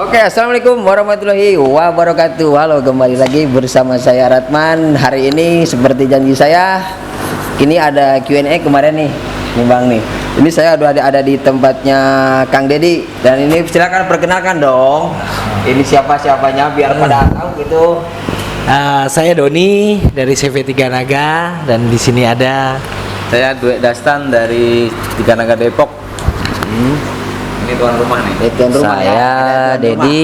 Oke, assalamualaikum warahmatullahi wabarakatuh. Halo, kembali lagi bersama saya Ratman. Hari ini seperti janji saya, ini ada Q&A kemarin nih Bang nih. Ini saya udah ada di tempatnya Kang Dedi. Dan ini silakan perkenalkan dong. Ini siapa-siapanya biar pada tahu gitu. Saya Doni dari CV3 Naga dan di sini ada Saya Dwi Dastan dari Tiga Naga Depok. Ini tuan rumah nih. Tuan rumah Saya ya. Ada tuan Dedi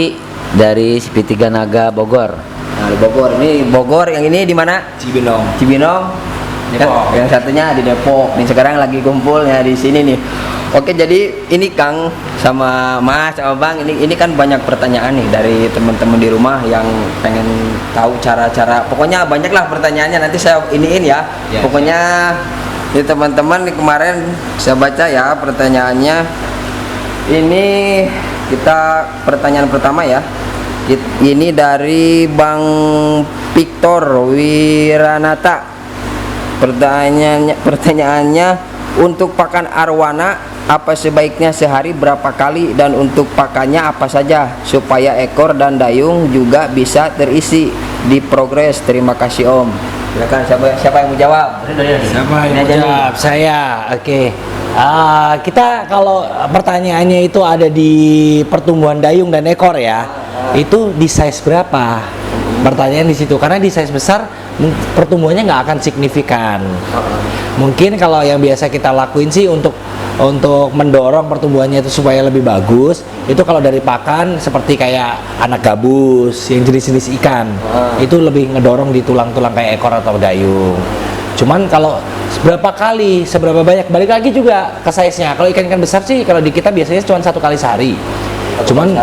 dari CV3 Naga Bogor. Nah, di Bogor. Ini Bogor, yang ini di mana? Cibinong. Cibinong. Depok. Yang satunya di Depok. Nih sekarang lagi kumpulnya di sini nih. Oke, jadi ini Kang sama Mas sama Bang, ini kan banyak pertanyaan nih dari teman-teman di rumah yang pengen tahu cara-cara. Pokoknya banyaklah pertanyaannya, nanti saya iniin ya. Ya, Pokoknya ini teman-teman nih kemarin saya baca ya pertanyaannya. Ini kita pertanyaan pertama ya. Ini dari Bang Victor Wiranata. Pertanyaannya untuk pakan arwana apa sebaiknya sehari berapa kali, dan untuk pakannya apa saja supaya ekor dan dayung juga bisa terisi di progres. Terima kasih Om. Silakan, siapa yang mau jawab? siapa Ini yang aja nih. jawab? Saya. Oke. Kita kalau pertanyaannya itu ada di pertumbuhan dayung dan ekor ya, itu di size berapa? Pertanyaan di situ, karena di size besar pertumbuhannya nggak akan signifikan. Mungkin kalau yang biasa kita lakuin sih untuk mendorong pertumbuhannya itu supaya lebih bagus, itu kalau dari pakan seperti kayak anak gabus yang jenis-jenis ikan, itu lebih ngedorong di tulang-tulang kayak ekor atau dayung. Cuman kalau seberapa kali, seberapa banyak, balik lagi juga ke size-nya. Kalau ikan-ikan besar sih kalau di kita biasanya cuma 1 kali sehari. Cuman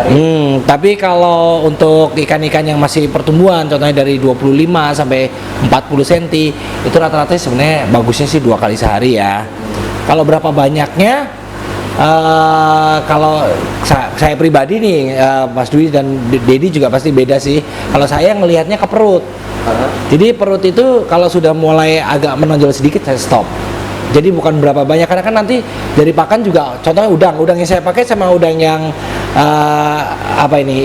tapi kalau untuk ikan-ikan yang masih pertumbuhan, contohnya dari 25 sampai 40 cm, itu rata-rata sebenarnya bagusnya sih 2 kali sehari ya. Kalau berapa banyaknya, kalau saya pribadi nih, Mas Dwi dan Dedi juga pasti beda sih. Kalau saya ngelihatnya ke perut. Jadi perut itu kalau sudah mulai agak menonjol sedikit saya stop. Jadi bukan berapa banyak, karena kan nanti dari pakan juga, contohnya udang yang saya pakai sama udang yang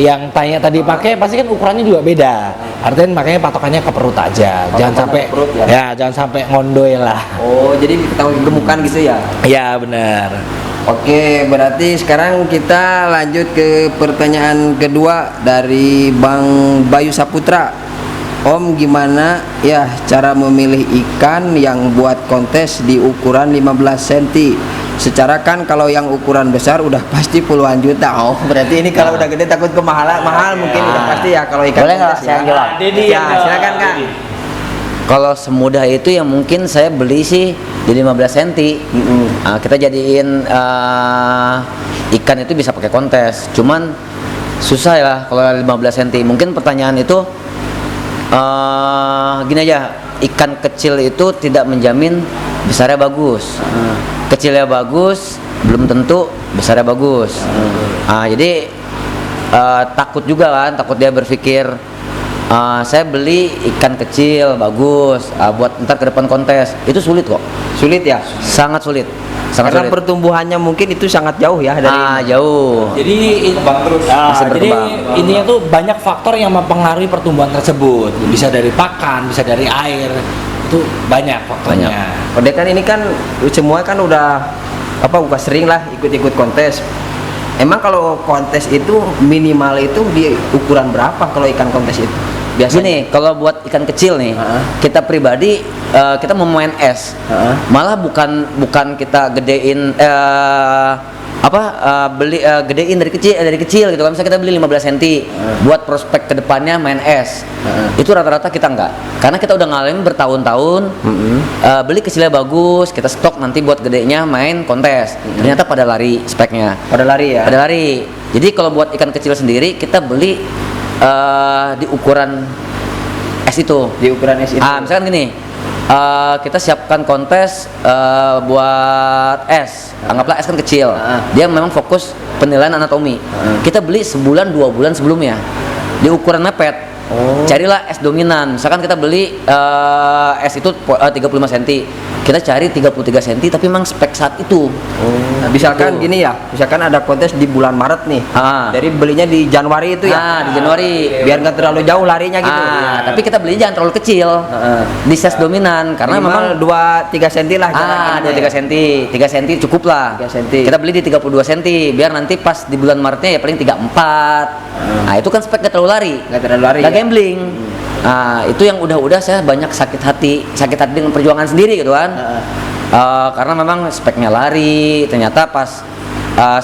yang tanya tadi pakai, pasti kan ukurannya juga beda. Artinya makanya patokannya ke perut aja, jangan sampai perut, jangan sampai ngondoy lah. Oh, jadi tahu gemukan gitu ya? Ya benar. Oke, berarti sekarang kita lanjut ke pertanyaan kedua dari Bang Bayu Saputra. Om, gimana ya cara memilih ikan yang buat kontes di ukuran 15 cm? Secara kan kalau yang ukuran besar udah pasti puluhan juta. Oh, berarti ini kalau udah gede takut mahal mungkin udah pasti ya kalau ikan Boleh nggak kontes saya ya. jawab? Ya, silakan Kak. Kalau semudah itu yang mungkin saya beli sih di 15 cm. Kita jadiin ikan itu bisa pakai kontes. Cuman susah ya kalau 15 cm. Mungkin pertanyaan itu gini aja, ikan kecil itu tidak menjamin besarnya bagus. Kecilnya bagus belum tentu besarnya bagus. Jadi takut juga kan, takut dia berpikir saya beli ikan kecil bagus buat ntar ke depan kontes. Itu sulit kok. Sulit ya? Sangat sulit. Karena pertumbuhannya mungkin itu sangat jauh ya dari jauh. Jadi Masih jadi berkembang. intinya tuh banyak faktor yang mempengaruhi pertumbuhan tersebut. Bisa dari pakan, bisa dari air, itu banyak faktornya. Udah kan ini kan semua kan udah sering lah ikut-ikut kontes. Emang kalau kontes itu minimal itu di ukuran berapa kalau ikan kontes itu? Biasanya Gini, kalau buat ikan kecil nih, kita pribadi kita mau main es, malah bukan kita gedein gedein dari kecil gitu kan. Misalnya kita beli 15 cm buat prospek kedepannya main es, itu rata-rata kita enggak, karena kita udah ngalamin bertahun-tahun. Beli kecilnya bagus, kita stok nanti buat gedenya main kontes, ternyata pada lari speknya, pada lari ya. pada lari. Jadi kalau buat ikan kecil sendiri kita beli di ukuran es itu. Di ukuran es itu. Misalkan gini, kita siapkan kontes buat es. Anggaplah es kan kecil. Dia memang fokus penilaian anatomi. Kita beli sebulan 2 bulan sebelumnya di ukuran mepet. Carilah es dominan. Misalkan kita beli es itu 35 cm. Kita cari 33 cm tapi memang spek saat itu. Nah, misalkan Tuh. gini ya, misalkan ada kontes di bulan Maret nih. Ah. Jadi belinya di Januari itu ya. Di Januari. Biar nggak terlalu jauh larinya gitu. Tapi kita belinya jangan terlalu kecil. Di size dominan karena memang 2-3 cm lah jaraknya. 3 cm. 3 cm cukup lah. 3 cm. Kita beli di 32 cm biar nanti pas di bulan Maretnya ya paling 34. Nah, itu kan spek gak terlalu lari. Nggak terlalu lari. Nggak Ya? gambling. Nah, itu yang udah saya banyak sakit hati dengan perjuangan sendiri gitu kan. Karena memang speknya lari, ternyata pas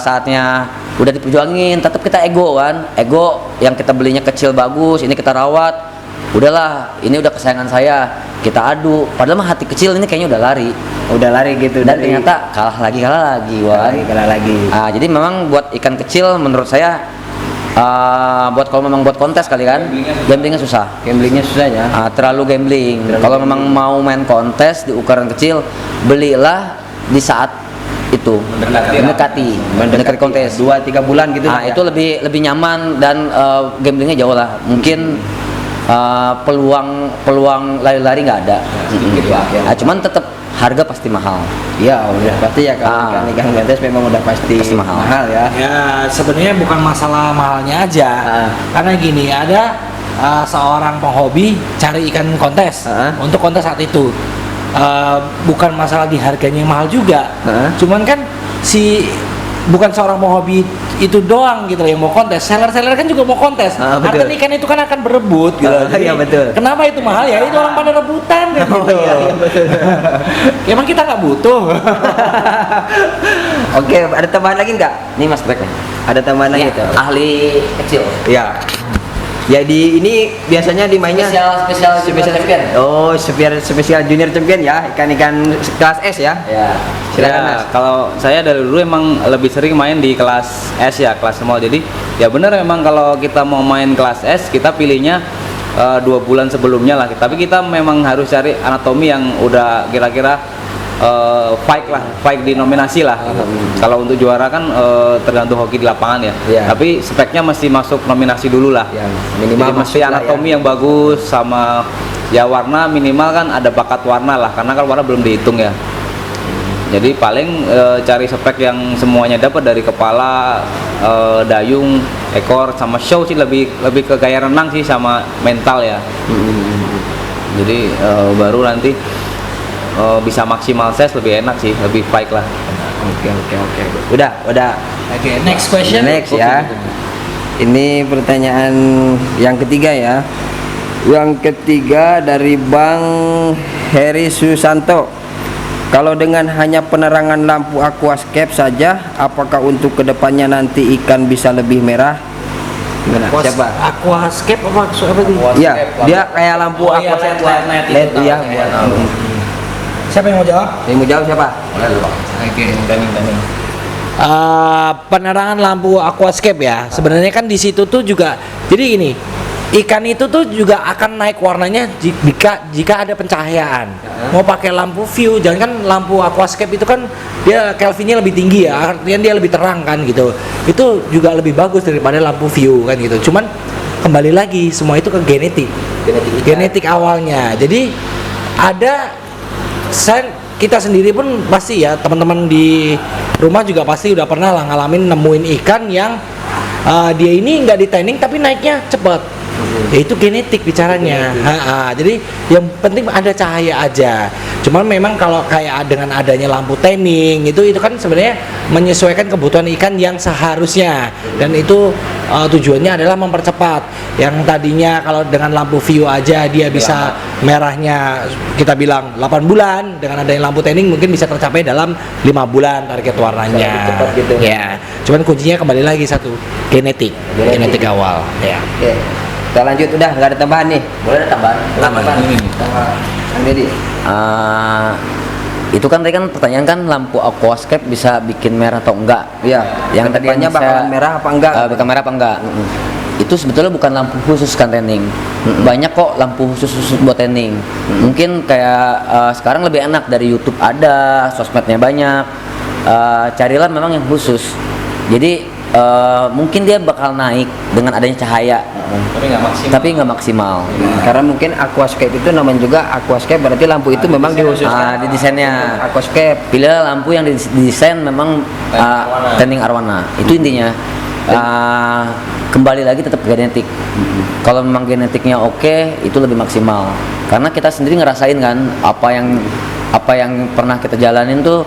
saatnya udah diperjuangin, tetap kita ego kan. Ego yang kita belinya kecil bagus, ini kita rawat. Udahlah, ini udah kesayangan saya, kita adu. Padahal mah hati kecil ini kayaknya udah lari. Udah lari gitu. Dan ternyata kalah lagi Wan. kalah lagi. Jadi memang buat ikan kecil menurut saya buat kalau memang buat kontes kali kan, gamblingnya susah. Gamblingnya susah ya. Terlalu gambling. Kalau memang mau main kontes di ukuran kecil, belilah di saat itu mendekati kontes 2-3 bulan gitu. itu lebih nyaman dan gamblingnya jauh lah. Mungkin peluang lari-lari nggak ada. Cuman tetap harga pasti mahal. Iya, udah pasti ya kalau ikan kontes memang udah pasti mahal ya. Ya sebenarnya bukan masalah mahalnya aja, karena gini ada seorang penghobi cari ikan kontes untuk kontes saat itu. Bukan masalah di harganya yang mahal juga, cuman kan bukan seorang penghobi itu doang gitu loh yang mau kontes, seller kan juga mau kontes. Artinya ikan itu kan akan berebut gitu. Iya betul. Kenapa itu mahal ya? Itu orang pada rebutan kan gitu. Iya betul. Emang kita nggak butuh. Oke, ada tambahan lagi nggak? Ini mas speknya. Ada tambahan lagi tuh. Ahli kecil. Ya. Jadi ini biasanya dimainnya Spesial junior champion. Oh, spesial junior champion ya, ikan-ikan kelas S ya. Ya. Silakan Ya, Mas. kalau saya dari dulu emang lebih sering main di kelas S ya, kelas small. Jadi ya benar memang kalau kita mau main kelas S kita pilihnya 2 bulan sebelumnya lah. Tapi kita memang harus cari anatomi yang udah kira-kira fight di nominasi lah. Kalau untuk juara kan tergantung hoki di lapangan ya. Iya. Tapi speknya mesti masuk nominasi dulu lah. Ya, minimal Jadi mesti masuk lah anatomi ya. yang bagus sama ya warna minimal kan ada bakat warna lah karena kan warna belum dihitung ya. Jadi paling cari spek yang semuanya dapat dari kepala, dayung, ekor sama show sih lebih ke gaya renang sih sama mental ya. Jadi baru nanti bisa maksimal size lebih enak sih, lebih fight lah. Oke. Udah. Oke, next question. Next ya. Ini pertanyaan yang ketiga ya. Yang ketiga dari Bang Heri Susanto. Kalau dengan hanya penerangan lampu aquascape saja, apakah untuk kedepannya nanti ikan bisa lebih merah? Gimana? Siapa? Aquascape apa itu? Iya, dia kayak lampu Oh iya, aquascape LED LED itu ya. tahu saya. Siapa yang mau jawab? Yang mau jawab siapa? Oke. Penerangan lampu aquascape ya. Sebenarnya kan di situ tuh juga. Jadi gini, ikan itu tuh juga akan naik warnanya jika ada pencahayaan. Mau pakai lampu view, jangan kan lampu aquascape itu kan dia Kelvinnya lebih tinggi ya, artinya dia lebih terang kan gitu. Itu juga lebih bagus daripada lampu view kan gitu. Cuman kembali lagi semua itu ke genetik awalnya. Jadi ada kita sendiri pun pasti ya, teman-teman di rumah juga pasti udah pernah lah ngalamin nemuin ikan yang dia ini nggak di tanning tapi naiknya cepat. Ya itu genetik bicaranya. Jadi yang penting ada cahaya aja. Cuman memang kalau kayak dengan adanya lampu tanning itu kan sebenarnya menyesuaikan kebutuhan ikan yang seharusnya, dan itu tujuannya adalah mempercepat. Yang tadinya kalau dengan lampu view aja dia bisa merahnya kita bilang 8 bulan, dengan adanya lampu tanning mungkin bisa tercapai dalam 5 bulan target warnanya. Cepat gitu. Ya. Cuman kuncinya kembali lagi satu, genetik awal. Ya. Oke. Kita lanjut, udah nggak ada tambahan nih. Boleh ada tambahan. Jadi Itu kan tadi kan pertanyaan kan lampu aquascape bisa bikin merah atau enggak? iya, Yang tadi kedepannya bakalan merah apa enggak? Bakal merah apa enggak? Itu sebetulnya bukan lampu khusus kan tanning. Banyak kok lampu khusus buat tanning. Mungkin kayak sekarang lebih enak dari YouTube ada, sosmednya banyak. Carilah memang yang khusus. Jadi mungkin dia bakal naik dengan adanya cahaya, tapi nggak maksimal. Karena mungkin aquascape itu namanya juga aquascape, berarti lampu itu memang dikhususkan Di desainnya aquascape. pilih lampu yang didesain memang tanding arwana. Itu intinya. Kembali lagi tetap genetik. Kalau memang genetiknya oke, itu lebih maksimal. Karena kita sendiri ngerasain kan apa yang pernah kita jalanin tuh,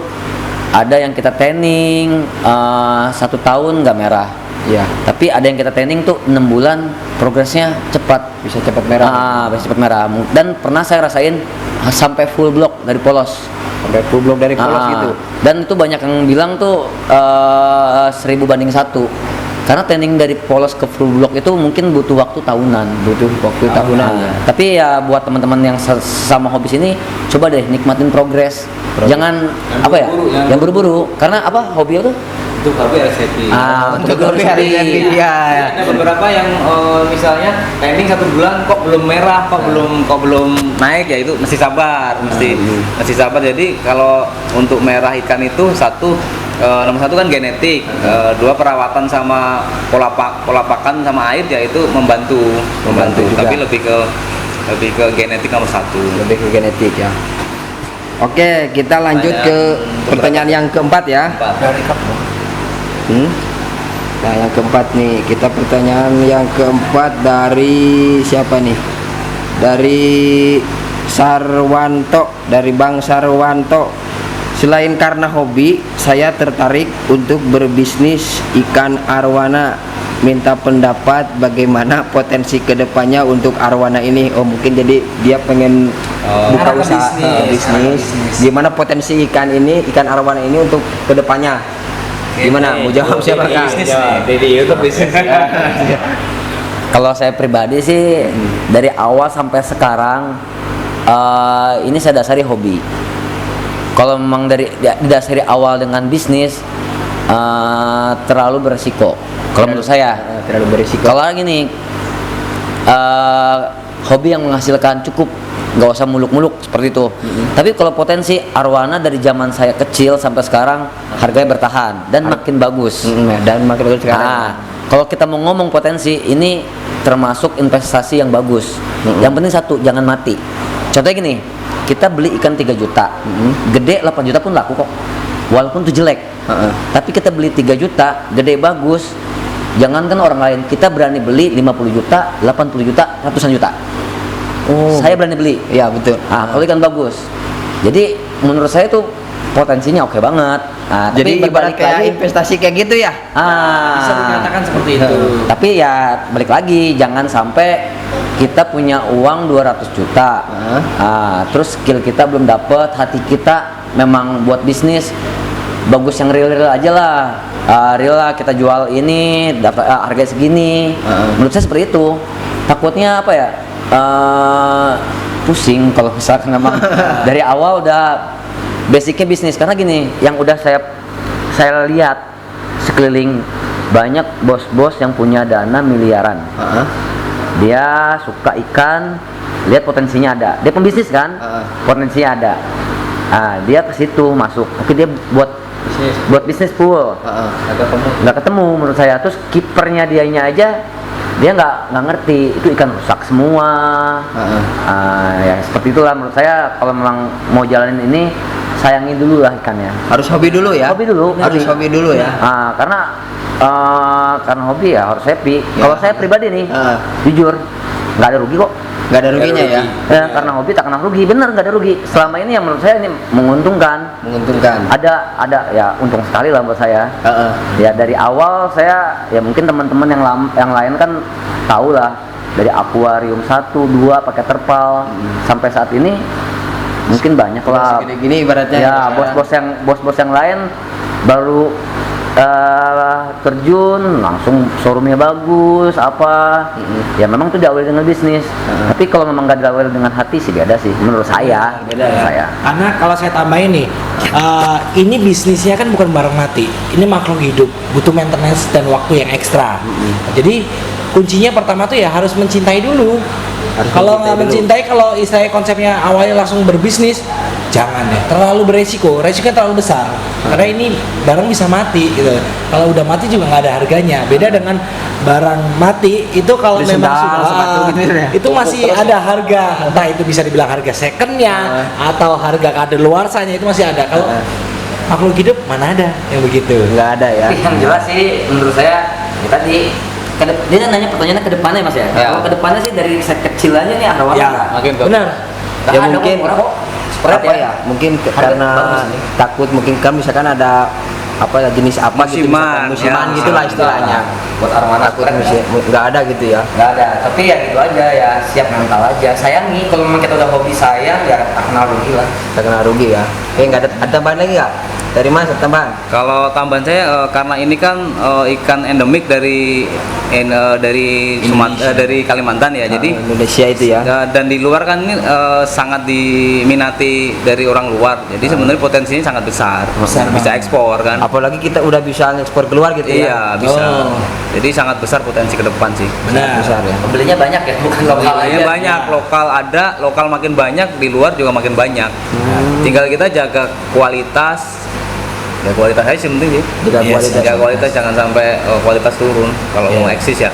ada yang kita tanning 1 tahun nggak merah. Iya. Tapi ada yang kita tanning tuh 6 bulan progresnya cepat. Bisa cepat merah. Bisa cepat merah. Dan pernah saya rasain sampai full block dari polos. Sampai full block dari polos gitu. Dan itu banyak yang bilang tuh 1000 banding 1. Karena tanning dari polos ke full block itu mungkin butuh waktu tahunan. Tapi ya buat teman-teman yang sama hobi ini, coba deh nikmatin progres. Jangan yang buru-buru. Karena hobi itu Untuk HP harus happy. untuk harus happy. Iya. Ada beberapa yang misalnya training 1 bulan kok belum merah, kok belum naik, ya itu mesti sabar, mesti sabar. Jadi kalau untuk merah ikan itu nomor 1 kan genetik, 2 perawatan sama pola pakan sama air, ya itu membantu. Juga. Tapi lebih ke genetik nomor 1. Lebih ke genetik ya. Oke, kita lanjut ke pertanyaan yang keempat ya. Nah, yang keempat nih, kita pertanyaan yang keempat dari siapa nih? Dari Sarwanto, dari Bang Sarwanto. Selain karena hobi, saya tertarik untuk berbisnis ikan arwana. Minta pendapat bagaimana potensi kedepannya untuk arwana ini. Oh, mungkin jadi dia pengen buka usaha bisnis. Gimana potensi ikan arwana ini untuk kedepannya? Gimana? Mau jawab siapa Kang? Jadi YouTube bisnis. Kalau saya pribadi sih dari awal sampai sekarang ini saya dasari hobi. Kalau memang didasari awal dengan bisnis terlalu beresiko. Kalau menurut saya terlalu berisiko. Kalau gini, hobi yang menghasilkan cukup, nggak usah muluk-muluk seperti itu. Tapi kalau potensi arwana dari zaman saya kecil sampai sekarang harganya bertahan dan makin bagus. Dan makin bagus sekarang. Kalau kita mau ngomong potensi ini termasuk investasi yang bagus. Yang penting satu, jangan mati. Contohnya gini, kita beli ikan 3 juta, gede 8 juta pun laku kok, walaupun itu jelek. Tapi kita beli 3 juta, gede bagus. Jangankan orang lain, kita berani beli 50 juta, 80 juta, ratusan juta. Saya berani beli. Iya betul. Kalau ikan bagus. Jadi menurut saya tuh potensinya oke banget. Jadi tapi ibarat kayak investasi kayak gitu ya. Bisa dikatakan seperti itu. Tapi ya balik lagi, jangan sampai kita punya uang 200 juta. Terus skill kita belum dapet, hati kita memang buat bisnis bagus yang real aja lah. Real lah, kita jual ini dapat harga segini. Menurut saya seperti itu. Takutnya apa ya? Pusing kalau misalkan memang dari awal udah basicnya bisnis. Karena gini, yang udah saya lihat sekeliling banyak bos-bos yang punya dana miliaran. Dia suka ikan, lihat potensinya ada. Dia pembisnis kan, potensinya ada. Dia ke situ masuk. Oke, dia buat bisnis pool. Nggak ketemu menurut saya. Terus kipernya dianya aja dia nggak ngerti itu ikan rusak semua. Ya seperti itulah menurut saya. Kalau memang mau jalanin ini, sayangi dulu lah ikannya. Harus hobi dulu ya. Harus hobi dulu ya. Karena hobi ya harus happy. Kalau saya pribadi nih, jujur nggak ada rugi kok. Nggak ada ruginya ya. Karena hobi tak kena rugi, bener nggak ada rugi. Selama ini yang menurut saya ini menguntungkan. Ada ya untung sekali lah buat saya. Ya dari awal saya ya mungkin teman-teman yang lain kan tahu lah, dari akuarium 1, 2 pakai terpal sampai saat ini mungkin banyak lah. Gini ibaratnya. Ya bos-bos yang lain baru terjun langsung showroomnya bagus ya memang itu diawali dengan bisnis. Tapi kalau memang nggak diawali dengan hati sih beda sih menurut saya. Karena kalau saya tambahin nih, ini bisnisnya kan bukan barang mati, ini makhluk hidup, butuh maintenance dan waktu yang ekstra. Jadi kuncinya pertama tuh ya harus mencintai dulu. Kalau nggak mencintai, kalau istilahnya konsepnya awalnya langsung berbisnis, jangan ya, terlalu beresiko, resikonya terlalu besar. Karena ini barang bisa mati gitu. Kalau udah mati juga nggak ada harganya. Beda dengan barang mati itu kalau Beli memang sendal, sepatu gitu ya. itu masih ada harga. Entah itu bisa dibilang harga secondnya atau harga kadaluarsanya itu masih ada. Kalau makhluk hidup mana ada yang begitu? Nggak ada ya. Tapi yang jelas sih menurut saya ya tadi dia kan nanya pertanyaannya ke depannya Mas ya. Ya. Kalau ke depannya sih dari set kecil aja nih arwah. Ya, Makin ke- benar. Nggak Ya ada mungkin kok, orang kok spread apa ya? Mungkin Harga karena bagus nih. takut mungkin kan misalkan ada apa ya, jenis apa gitu Musiman, misalkan, musiman ya, gitulah musiman. istilahnya. Buat arwana Takut spread musim nggak ada gitu ya. nggak ada, tapi ya gitu aja ya, siap mental aja. Sayangi, kalau memang kita udah hobi sayang ya tak kenal rugi lah. Tak kena rugi ya. Nggak ada tambahan lagi nggak? Dari Mas ada tambahan? Kalau tambahan saya karena ini kan ikan endemik dari dari Kalimantan ya. Jadi Indonesia itu ya. dan di luar kan ini sangat diminati dari orang luar. Jadi sebenarnya potensinya sangat besar. Besar Bisa banget. ekspor kan. Apalagi kita udah bisa ngekspor keluar gitu ya. Iya, bisa. Oh. Jadi sangat besar potensi ke depan sih. Benar. Besar ya. Pembelinya banyak ya, bukan lokal aja. Iya banyak, lokal ada, lokal makin banyak, di luar juga makin banyak. Tinggal kita jaga kualitas. Ya kualitas aja sih penting sih. Jaga Yes, kualitas. Jaga kualitas jangan sampai kualitas turun kalau mau eksis ya.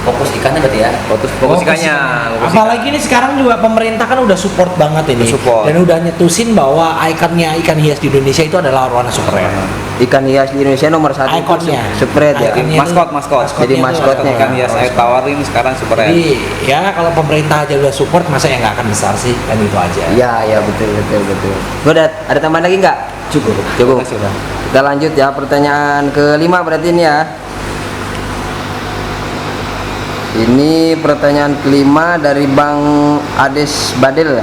Fokus ikannya berarti ya. Fokus ikannya. fokus ikan. Apalagi ini sekarang juga pemerintah kan udah support banget ini. Udah support. Dan udah nyetusin bahwa ikonnya ikan hias di Indonesia itu adalah arwana super red. Ikan hias di Indonesia nomor 1 Ikonnya. spread ya. Ikonnya. Maskot. Jadi maskotnya Ikan ya. hias air tawar ini sekarang super red. Jadi ya kalau pemerintah aja udah support, masa ya nggak akan besar sih, kan itu aja. Iya, iya betul. Gua ada tambahan lagi nggak? Cukup. Cukup. Terima kasih, udah. Kita lanjut ya, pertanyaan kelima berarti ini ya. Ini pertanyaan kelima dari Bang Ades Badel.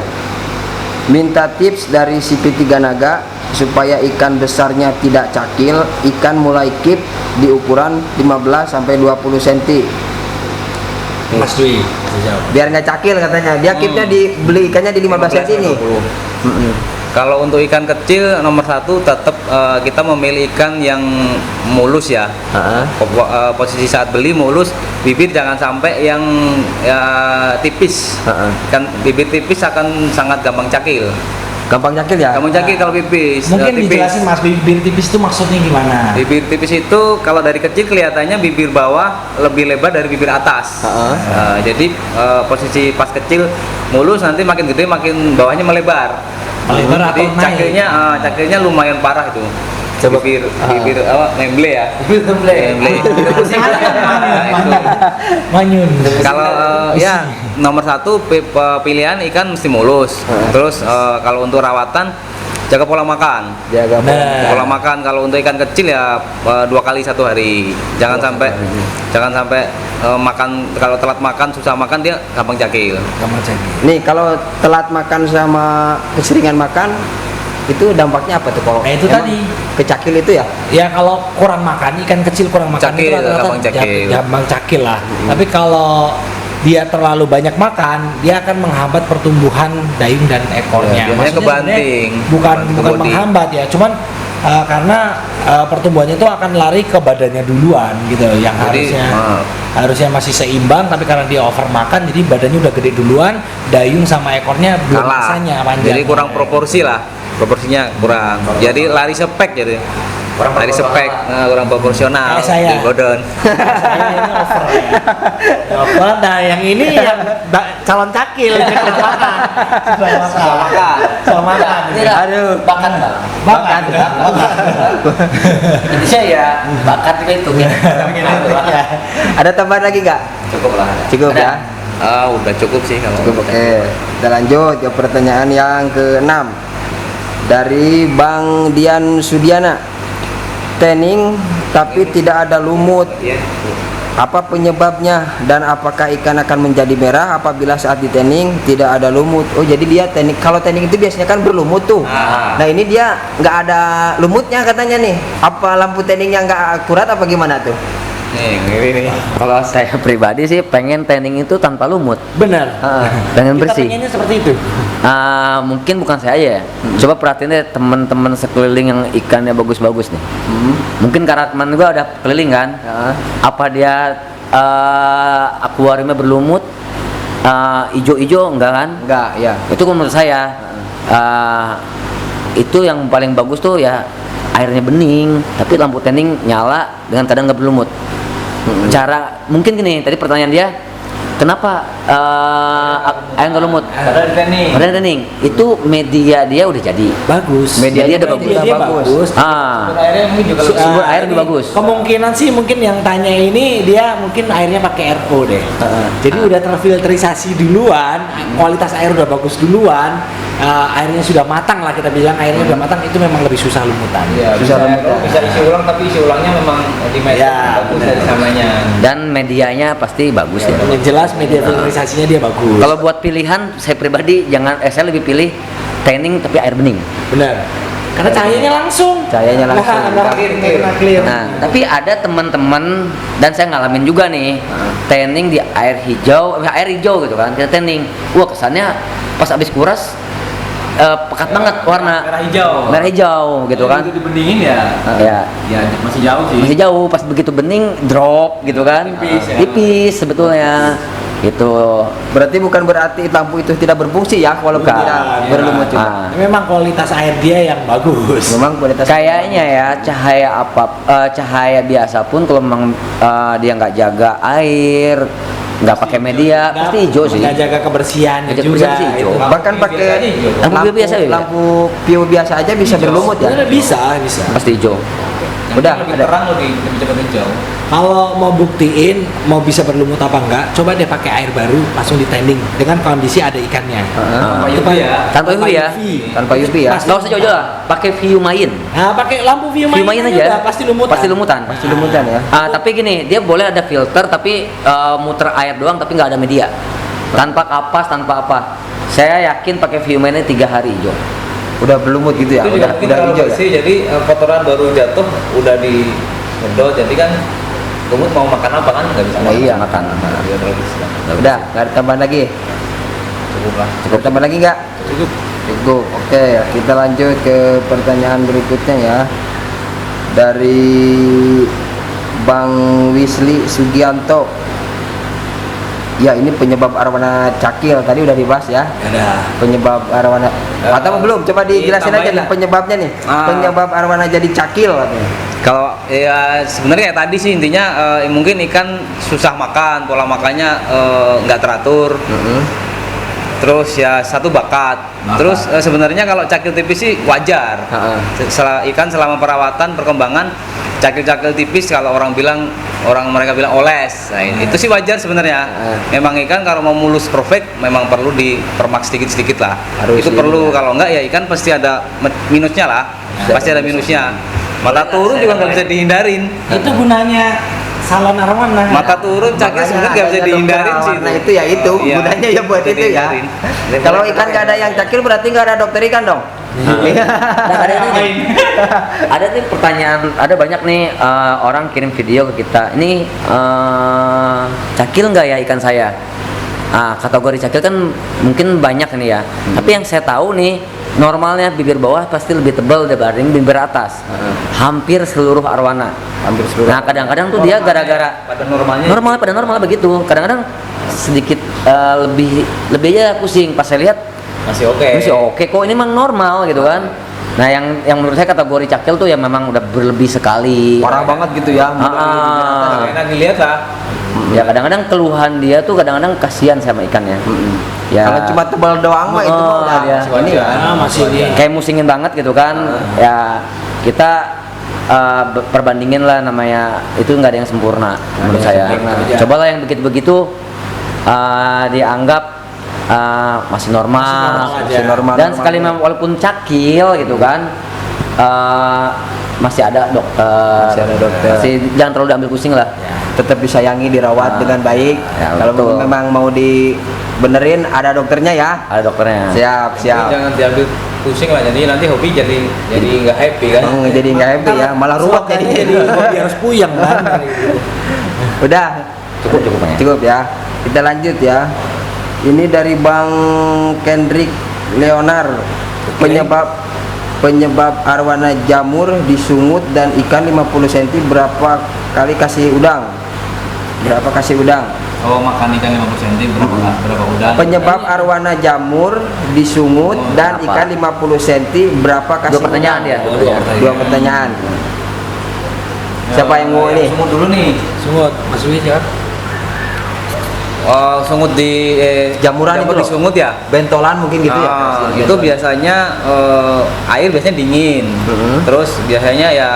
Minta tips dari CP3 Naga supaya ikan besarnya tidak cakil, ikan mulai keep di ukuran 15 sampai 20 cm. Mas Dwi. Biar nggak cakil katanya. Dia keepnya beli ikannya di 15 cm ini. 20. Kalau untuk ikan kecil nomor 1 tetap kita memilih ikan yang mulus ya. Posisi saat beli mulus, bibir jangan sampai yang tipis. Kan bibir tipis akan sangat gampang cakil. Gampang cakil ya? Gampang cakil kalau pipis. Mungkin tipis. dijelasin Mas, bibir tipis itu maksudnya gimana? Bibir tipis itu kalau dari kecil kelihatannya bibir bawah lebih lebar dari bibir atas. Jadi posisi pas kecil mulus, nanti makin gede makin bawahnya melebar. Melebar Jadi atau naik? cakilnya lumayan parah itu. Coba. Bibir apa? Nemble ya. Nemble. Manyun. Kalau ya nomor 1 pilihan ikan mesti mulus. Terus kalau untuk rawatan jaga pola makan. Jaga Nah. Pola makan kalau untuk ikan kecil ya 2 kali 1 hari. Jangan sampai makan, kalau telat makan susah makan dia gampang cakil. Gampang cakil. Nih kalau telat makan sama keseringan makan itu dampaknya apa tuh kalau Nah, itu emang tadi. kecakil itu ya? Ya kalau kurang makan, ikan kecil kurang makan Cakil, itu rata-rata gampang cakil. gampang cakil lah. Tapi kalau dia terlalu banyak makan, dia akan menghambat pertumbuhan dayung dan ekornya. Ya, biasanya Maksudnya kebanting. sebenarnya bukan Body. menghambat ya, cuman karena pertumbuhannya itu akan lari ke badannya duluan gitu, yang Jadi, harusnya masih seimbang, tapi karena dia over makan, jadi badannya udah gede duluan, dayung sama ekornya belum kalah. masanya panjang. Jadi kurang proporsi lah. Proporsinya kurang. Jadi lari spek jadi. Lari spek, kurang proporsional. Kayak saya. Di godon. Saya ini over ya. Over. Nah, yang ini yang calon cakil, dia kurang makan. Sudah makan. Sudah makan. Aduh. Bakat Bang. Bakat. Indonesia ya bakat itu kan. Ada tambahan lagi nggak? Cukup lah. Cukup Ada. ya. Udah cukup sih kalau. Cukup, oke. Kita lanjut ke pertanyaan yang ke-6 dari Bang Dian Sudiana. Tanning tapi tidak ada lumut. Apa penyebabnya dan apakah ikan akan menjadi merah apabila saat di tanning tidak ada lumut? Oh, jadi dia tanning, kalau tanning itu biasanya kan berlumut tuh. Nah, ini dia nggak ada lumutnya katanya nih. Apa lampu tanningnya nggak akurat apa gimana tuh? Nih, ini nih. Kalau saya pribadi sih pengen tanning itu tanpa lumut. Benar. Pengen Kita bersih. pengennya seperti itu. Mungkin bukan saya aja ya. Coba perhatiin deh teman-teman sekeliling yang ikannya bagus-bagus nih. Mungkin karena teman gua ada keliling kan. Apa dia akuariumnya berlumut, ijo-ijo enggak kan? Enggak, ya. Itu kan menurut saya itu yang paling bagus tuh ya airnya bening, tapi lampu tanning nyala dengan kadang nggak berlumut. Cara mungkin gini, tadi pertanyaan dia, kenapa air nggak lumut? Padahal training. Padahal tanning itu media dia udah jadi. Bagus. Media dia udah Media dia bagus. Airnya mungkin juga lebih Sumber air lebih bagus. Kemungkinan sih mungkin yang tanya ini dia mungkin airnya pakai RO deh. Jadi udah terfilterisasi duluan, kualitas air udah bagus duluan, airnya sudah matang lah kita bilang airnya udah matang itu memang lebih susah lumutan. Iya, Susah bisa, remutan. bisa isi ulang tapi isi ulangnya memang di meter Ya, bagus benar. dari sananya. Dan medianya pasti bagus ya. Yang jelas media filterisasinya dia bagus. Kalau buat pilihan saya pribadi saya lebih pilih tanning tapi air bening. benar. Karena cahayanya langsung. Cahayanya langsung. Clear. Nah, tapi ada teman-teman dan saya ngalamin juga nih, tanning di air hijau gitu kan, kita tanning. Wah, kesannya pas habis kuras pekat banget warna Merah hijau gitu kan. Itu dibendingin ya. Ya, Ya masih jauh sih. masih jauh, pas begitu bening drop gitu kan. Tipis ya. Tipis sebetulnya. Gitu. Berarti bukan berarti lampu itu tidak berfungsi ya, walaupun Bukan. tidak Iya. berlumut juga. Ah. Memang kualitas air dia yang bagus. Memang kualitas Kayaknya ya cahaya biasa pun kalau memang dia nggak jaga air, nggak pakai media, pasti hijau sih. Nggak jaga kebersihannya Jaga juga. kebersihan sih hijau. itu. bahkan pakai Lampu biru biasa ya? lampu piu biasa aja bisa berlumut ya. Sebenarnya bisa. Pasti hijau. Udah, lebih ada. terang lebih cepat hijau. Kalau mau buktiin mau bisa berlumut apa enggak, coba deh pakai air baru langsung di tanning dengan kondisi ada ikannya. Tanpa Itu UV ya. Tanpa UV ya. Tanpa UV ya. Pasti Nggak usah jauh-jauh lah, pakai view main. Nah, pakai lampu view View main aja. udah pasti lumutan. Pasti lumutan. Pasti lumutan ya. Tapi gini, dia boleh ada filter tapi muter air doang tapi nggak ada media. Tanpa kapas, tanpa apa. Saya yakin pakai view mainnya 3 hari hijau. Udah berlumut gitu ya. Itu juga mungkin Udah terlalu hijau ya. bersih, jadi kotoran baru jatuh udah di ngedot, jadi kan lumut mau makan apa kan nggak bisa Nah, iya. makan. Dia terlalu bersih. Udah, nggak ada tambahan lagi. Cukup lah. Cukup tambah lagi nggak? Cukup. Cukup. Oke, kita lanjut ke pertanyaan berikutnya ya. Dari Bang Wisli Sugianto. Ya, ini penyebab arwana cakil tadi udah dibahas ya. Ada. Penyebab arwana atau belum? Coba dijelasin aja ditambahin nih lah. penyebabnya nih. Ah. Penyebab arwana jadi cakil katanya. Kalau ya sebenarnya kayak tadi sih intinya mungkin ikan susah makan, pola makannya nggak teratur. Terus ya satu bakat. Terus sebenarnya kalau cakil tipis sih wajar. Heeh. Ikan selama perawatan perkembangan cakil-cakil tipis kalau mereka bilang oles. Nah, itu sih wajar sebenarnya. Memang ikan kalau mau mulus perfect memang perlu dipermak sedikit-sedikit lah. Harus itu ini perlu, ya. kalau enggak ya ikan pasti ada minusnya lah. Pasti ada minusnya. Mata turun juga nggak bisa dihindarin. Itu gunanya salon arwana. Mata turun cakil sebenarnya nggak bisa dihindarin sih. Nah itu ya itu Iya, gunanya ya buat bisa itu ya. dihindarin. Kalau ikan nggak ada yang cakil berarti nggak ada dokter ikan dong. Nah, ada nih pertanyaan, ada banyak nih orang kirim video ke kita. Ini cakil nggak ya ikan saya? Kategori cakil kan mungkin banyak nih ya. Tapi yang saya tahu nih, normalnya bibir bawah pasti lebih tebal dibanding bibir atas. Hampir seluruh arwana. Hampir seluruh. Nah, kadang-kadang tuh dia gara-gara pada normalnya pada normal begitu. Kadang-kadang sedikit lebih aja pusing pas saya lihat masih oke. masih oke kok, ini memang normal gitu kan. Nah, yang menurut saya kategori cakil tuh ya memang udah berlebih sekali. Parah banget gitu ya. Nggak enak dilihat lah. Ya kadang-kadang keluhan dia tuh kadang-kadang kasihan sama ikannya. Ya Kalau cuma tebal doang mah itu mah udah dia. ini ya. masih ini. Kayak musingin banget gitu kan. Ya kita perbandingin lah, namanya itu nggak ada yang sempurna menurut saya. Cobalah yang begitu-begitu dianggap masih normal, Masih normal, dan normal. sekali walaupun cakil gitu kan, masih ada dokter. Masih ada dokter. Jangan terlalu diambil pusing lah. Tetap disayangi, dirawat dengan baik. Ya, Kalau betul. memang mau dibenerin ada dokternya ya. Ada dokternya. Siap, siap. Jangan diambil pusing lah, jadi nanti hobi jadi nggak happy kan. Jadi nggak happy ya, malah ruwet Jadi jadinya. hobi harus puyeng kan. Udah, Cukup ya. cukup ya. Kita lanjut ya. Ini dari Bang Kendrick Leonar. Penyebab arwana jamur di sungut dan ikan 50 cm berapa kali kasih udang? berapa kasih udang? Oh, makan ikan 50 cm berapa udang? Penyebab arwana jamur di sungut dan Apa? ikan 50 cm berapa kasih Dua pertanyaan udang? ya? Dua pertanyaan. Siapa yang mau ini? Sungut dulu nih. Sungut, Mas Wi ya. Oh, sungut di Jamuran jamur itu di loh. sungut ya? Bentolan mungkin gitu ya? Ah, itu biasanya air biasanya dingin. Terus biasanya ya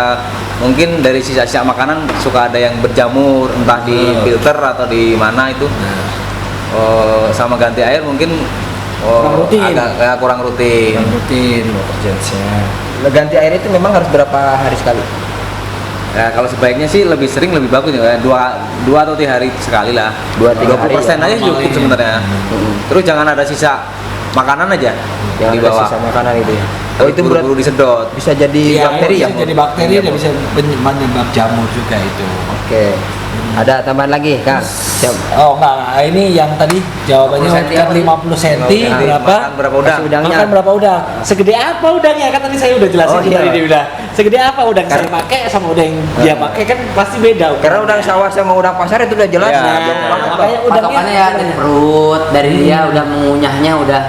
mungkin dari sisa-sisa makanan suka ada yang berjamur, entah di filter atau di mana itu. Sama ganti air mungkin Kurang rutin. agak kurang rutin. Rutin kerjanya. Ganti air itu memang harus berapa hari sekali? Ya, kalau sebaiknya sih lebih sering lebih bagus ya. Dua atau 3 hari sekali lah. 2-3 hari 20% aja cukup sebenarnya. Terus jangan ada sisa makanan aja Yang di ada bawah. sisa makanan itu ya. Oh, itu berat buru-buru disedot. bisa jadi bakteri ya? Bisa jadi bakteri dan bisa menyebab jamur juga itu. Oke. Ada tambahan lagi, Kang? Siap. Oh enggak, ini yang tadi jawabannya 50 kan 50 cm berapa? Makan berapa udang? Kasih udangnya. Makan berapa udang? Segede apa udangnya? Kan tadi saya udah jelasin Oh, juga iya. tadi udah. Segede apa udang saya pakai sama udang yang dia pakai kan pasti beda. Karena udang sawah sama udang pasar itu udah jelas. Ya, Nah, jauh banget, Bang. makanya udangnya Patokannya ya dari perut, dari dia udah mengunyahnya udah.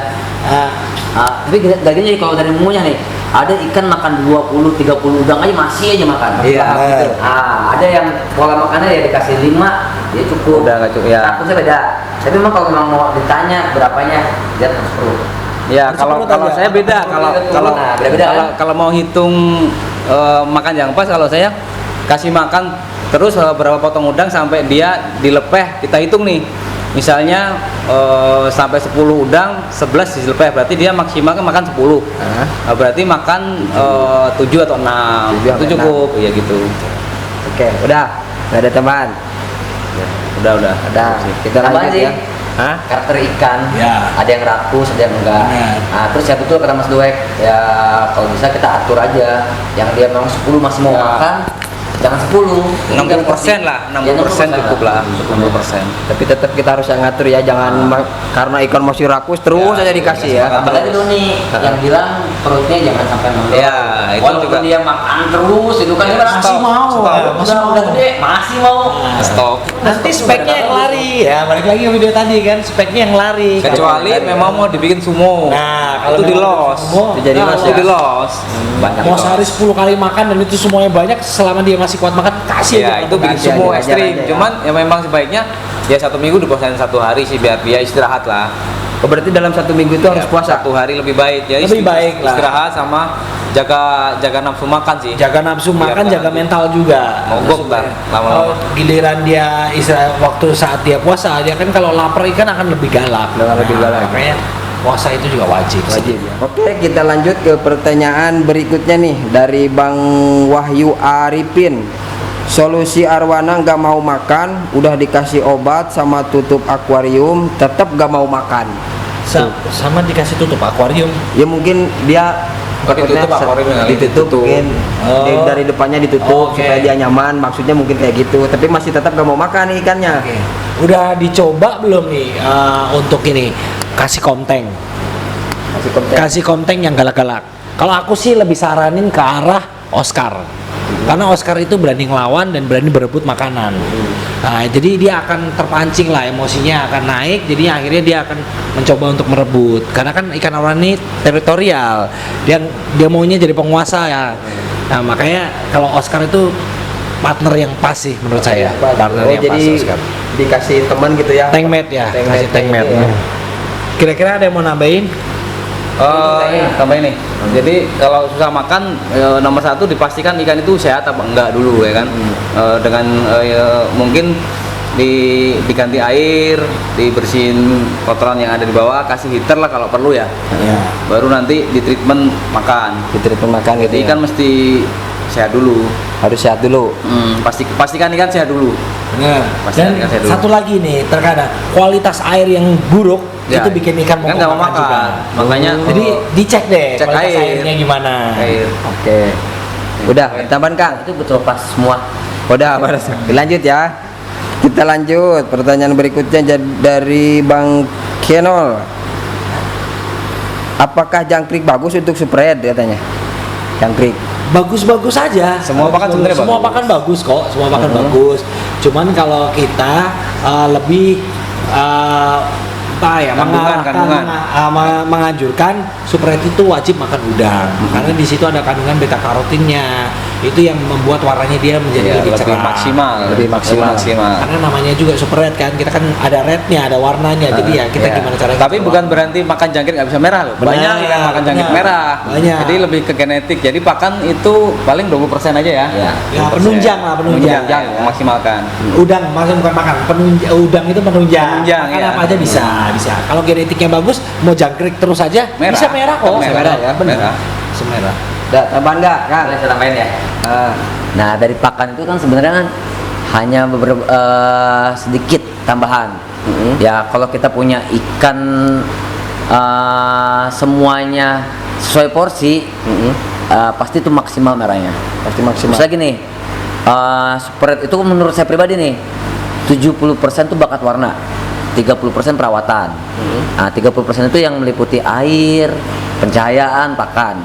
Tapi dagingnya jadi kalau dari mengunyah nih, ada ikan makan 20-30 udang aja masih aja makan. Iya, betul. Ada yang pola makannya ya dikasih 5 dia cukup. Udah nggak cukup, ya. Takutnya beda. Tapi memang kalau memang mau ditanya berapanya, dia harus perlu. Ya, Harus kalau perut kalau aja. saya beda. Kalau Nah, beda-beda kan? kalau mau hitung makan yang pas, kalau saya kasih makan terus berapa potong udang sampai dia dilepeh, kita hitung nih. Misalnya sampai 10 udang, 11 dilepeh, berarti dia maksimal kan makan 10. Nah, berarti makan 7 atau 6. 7 Itu sampai cukup, ya gitu. Oke, udah. Nggak ada tambahan. Udah. Ada. Kita Tambahan lanjut sih. ya. Hah? Karakter ikan, Ya. ada yang rakus, ada yang enggak. Benar. Nah, terus ya betul kata Mas Duek, ya kalau bisa kita atur aja. Yang dia memang 10 masih mau Ya. makan, jangan 10. 60% lah, 60% cukup lah. 60%. Tapi tetap kita harus yang ngatur ya, jangan karena ikan masih rakus terus Ya, aja dikasih ya. Apalagi dulu nih, yang bilang perutnya jangan sampai menurun. Ya, itu Walaupun juga. dia makan terus, itu kan dia Masih stop. mau. Stop. Masih mau. Udah gede, masih mau. Stop. Nanti speknya yang lari ya, balik lagi ke video tadi kan, speknya yang lari. Kecuali memang mau dibikin sumo. Nah, kalau itu di memang los. sumo, Itu jadi los Itu ya? di los. Banyak mau los. sehari 10 kali makan dan itu semuanya banyak, selama dia masih kuat makan kasih Ya, aja. itu bikin Aja, sumo aja, ekstrim. aja, ya. Cuman ya memang sebaiknya ya 1 minggu dipuasain 1 hari sih biar dia istirahat lah. Oh, berarti dalam 1 minggu itu harus Ya, puasa. 1 hari lebih baik. Jadi Lebih baik lah. istirahat sama jaga nafsu makan sih. Jaga nafsu Biar makan, nggak jaga nanti mental juga. mogok Maksudnya, ntar lama-lama. kalau giliran dia istirahat waktu saat dia puasa, dia kan kalau lapar ikan akan lebih galak. Lebih galak. Makanya puasa itu juga wajib. Wajib ya. Oke, kita lanjut ke pertanyaan berikutnya nih dari Bang Wahyu Arifin. Solusi arwana nggak mau makan, udah dikasih obat sama tutup akuarium, tetap nggak mau makan. Sama dikasih tutup akuarium. Ya mungkin dia Oh, ditutup takutnya akuarium kali. ditutup mungkin. Oh. Dari depannya ditutup Oke. supaya dia nyaman, maksudnya mungkin kayak gitu. Tapi masih tetap nggak mau makan nih ikannya. Udah dicoba belum nih untuk ini kasih komteng? Masih konten. Kasih komteng yang galak-galak. Kalau aku sih lebih saranin ke arah Oscar. Karena Oscar itu berani ngelawan dan berani berebut makanan. Nah, jadi dia akan terpancing lah, emosinya akan naik, jadi akhirnya dia akan mencoba untuk merebut. Karena kan ikan arowana ini teritorial. Dia maunya jadi penguasa ya. Nah, makanya kalau Oscar itu partner yang pas sih menurut saya. Partner Oh, yang jadi pas Oscar. dikasih teman gitu ya. Tankmate ya, kasih tankmate. gitu ya. Kira-kira ada yang mau nambahin? Tambah ini. Jadi kalau susah makan, nomor 1 dipastikan ikan itu sehat apa enggak dulu ya kan. Dengan mungkin diganti air, dibersihin kotoran yang ada di bawah, kasih heater lah kalau perlu ya. Baru nanti di treatment makan. Diterima makan gitu. Jadi Ya. ikan mesti sehat dulu. Harus sehat dulu. Pastikan ikan sehat dulu. Benar. Pastikan Dan ikan sehat dulu. satu lagi nih, terkadang kualitas air yang buruk Ya, itu bikin ikan kan nggak mau makan. juga. Makanya Jadi dicek deh cek kualitas air. airnya gimana. air. Oke. Udah, tambahan Kang. Itu betul pas semua. Udah, lanjut ya. Kita lanjut. Pertanyaan berikutnya dari Bang Kenol. Apakah jangkrik bagus untuk spread katanya? Jangkrik. bagus-bagus aja. Semua pakan sebenarnya semua bagus. pakan bagus kok, semua pakan bagus. Cuman kalau kita lebih menganjurkan Spread itu wajib makan udang karena di situ ada kandungan beta karotinnya, itu yang membuat warnanya dia menjadi lebih cerah, lebih maksimal. karena namanya juga Spread kan, kita kan ada rednya, ada warnanya, jadi ya kita gimana caranya. Tapi bukan berarti makan jangkrik nggak bisa merah loh. Benar, Banyak ikan makan jangkrik benar. merah. Banyak. Jadi lebih ke genetik. Jadi pakan itu paling 20% aja ya. Ya, 20%. penunjang lah, penunjang. Maksimalkan. Udang maksudnya bukan makan, udang itu penunjang. Penunjang, Makan ya. apa aja bisa. Kalau genetiknya bagus, mau jangkrik terus aja Merah. bisa merah kok. Merah, Merah ya, benar. merah. Semerah. Ada tambahan nggak, Kang? Boleh saya tambahin ya. Ah, Nah, dari pakan itu kan sebenarnya kan hanya beberapa sedikit tambahan. Ya, kalau kita punya ikan semuanya sesuai porsi, pasti itu maksimal merahnya. pasti maksimal. Misalnya gini, Spread itu menurut saya pribadi nih, 70% itu bakat warna, 30% perawatan. Nah, 30% itu yang meliputi air, pencahayaan, pakan.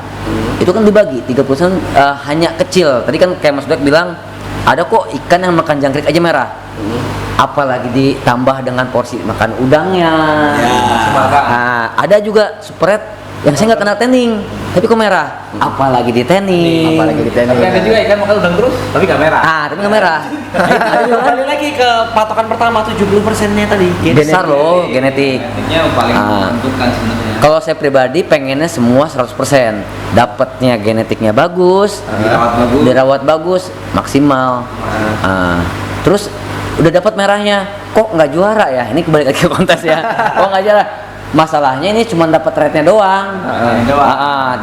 Itu kan dibagi, 30% hanya kecil. Tadi kan kayak Mas Dek bilang, ada kok ikan yang makan jangkrik aja merah. Apalagi ditambah dengan porsi makan udangnya. Nah, ada juga Spread yang saya nggak kena tanning, tapi kok merah. Apalagi di tanning. Tapi ada juga ikan makan udang terus, tapi nggak merah. Tapi nggak merah. Ada juga balik lagi ke patokan pertama 70%-nya tadi. Besar loh genetik. Genetiknya paling menentukan sebenarnya. Kalau saya pribadi pengennya semua 100%. Dapatnya genetiknya bagus, dirawat bagus, maksimal. Terus udah dapat merahnya, kok nggak juara ya? Ini kembali lagi ke kontes ya. Kok nggak juara? Masalahnya ini cuma dapat rate-nya doang.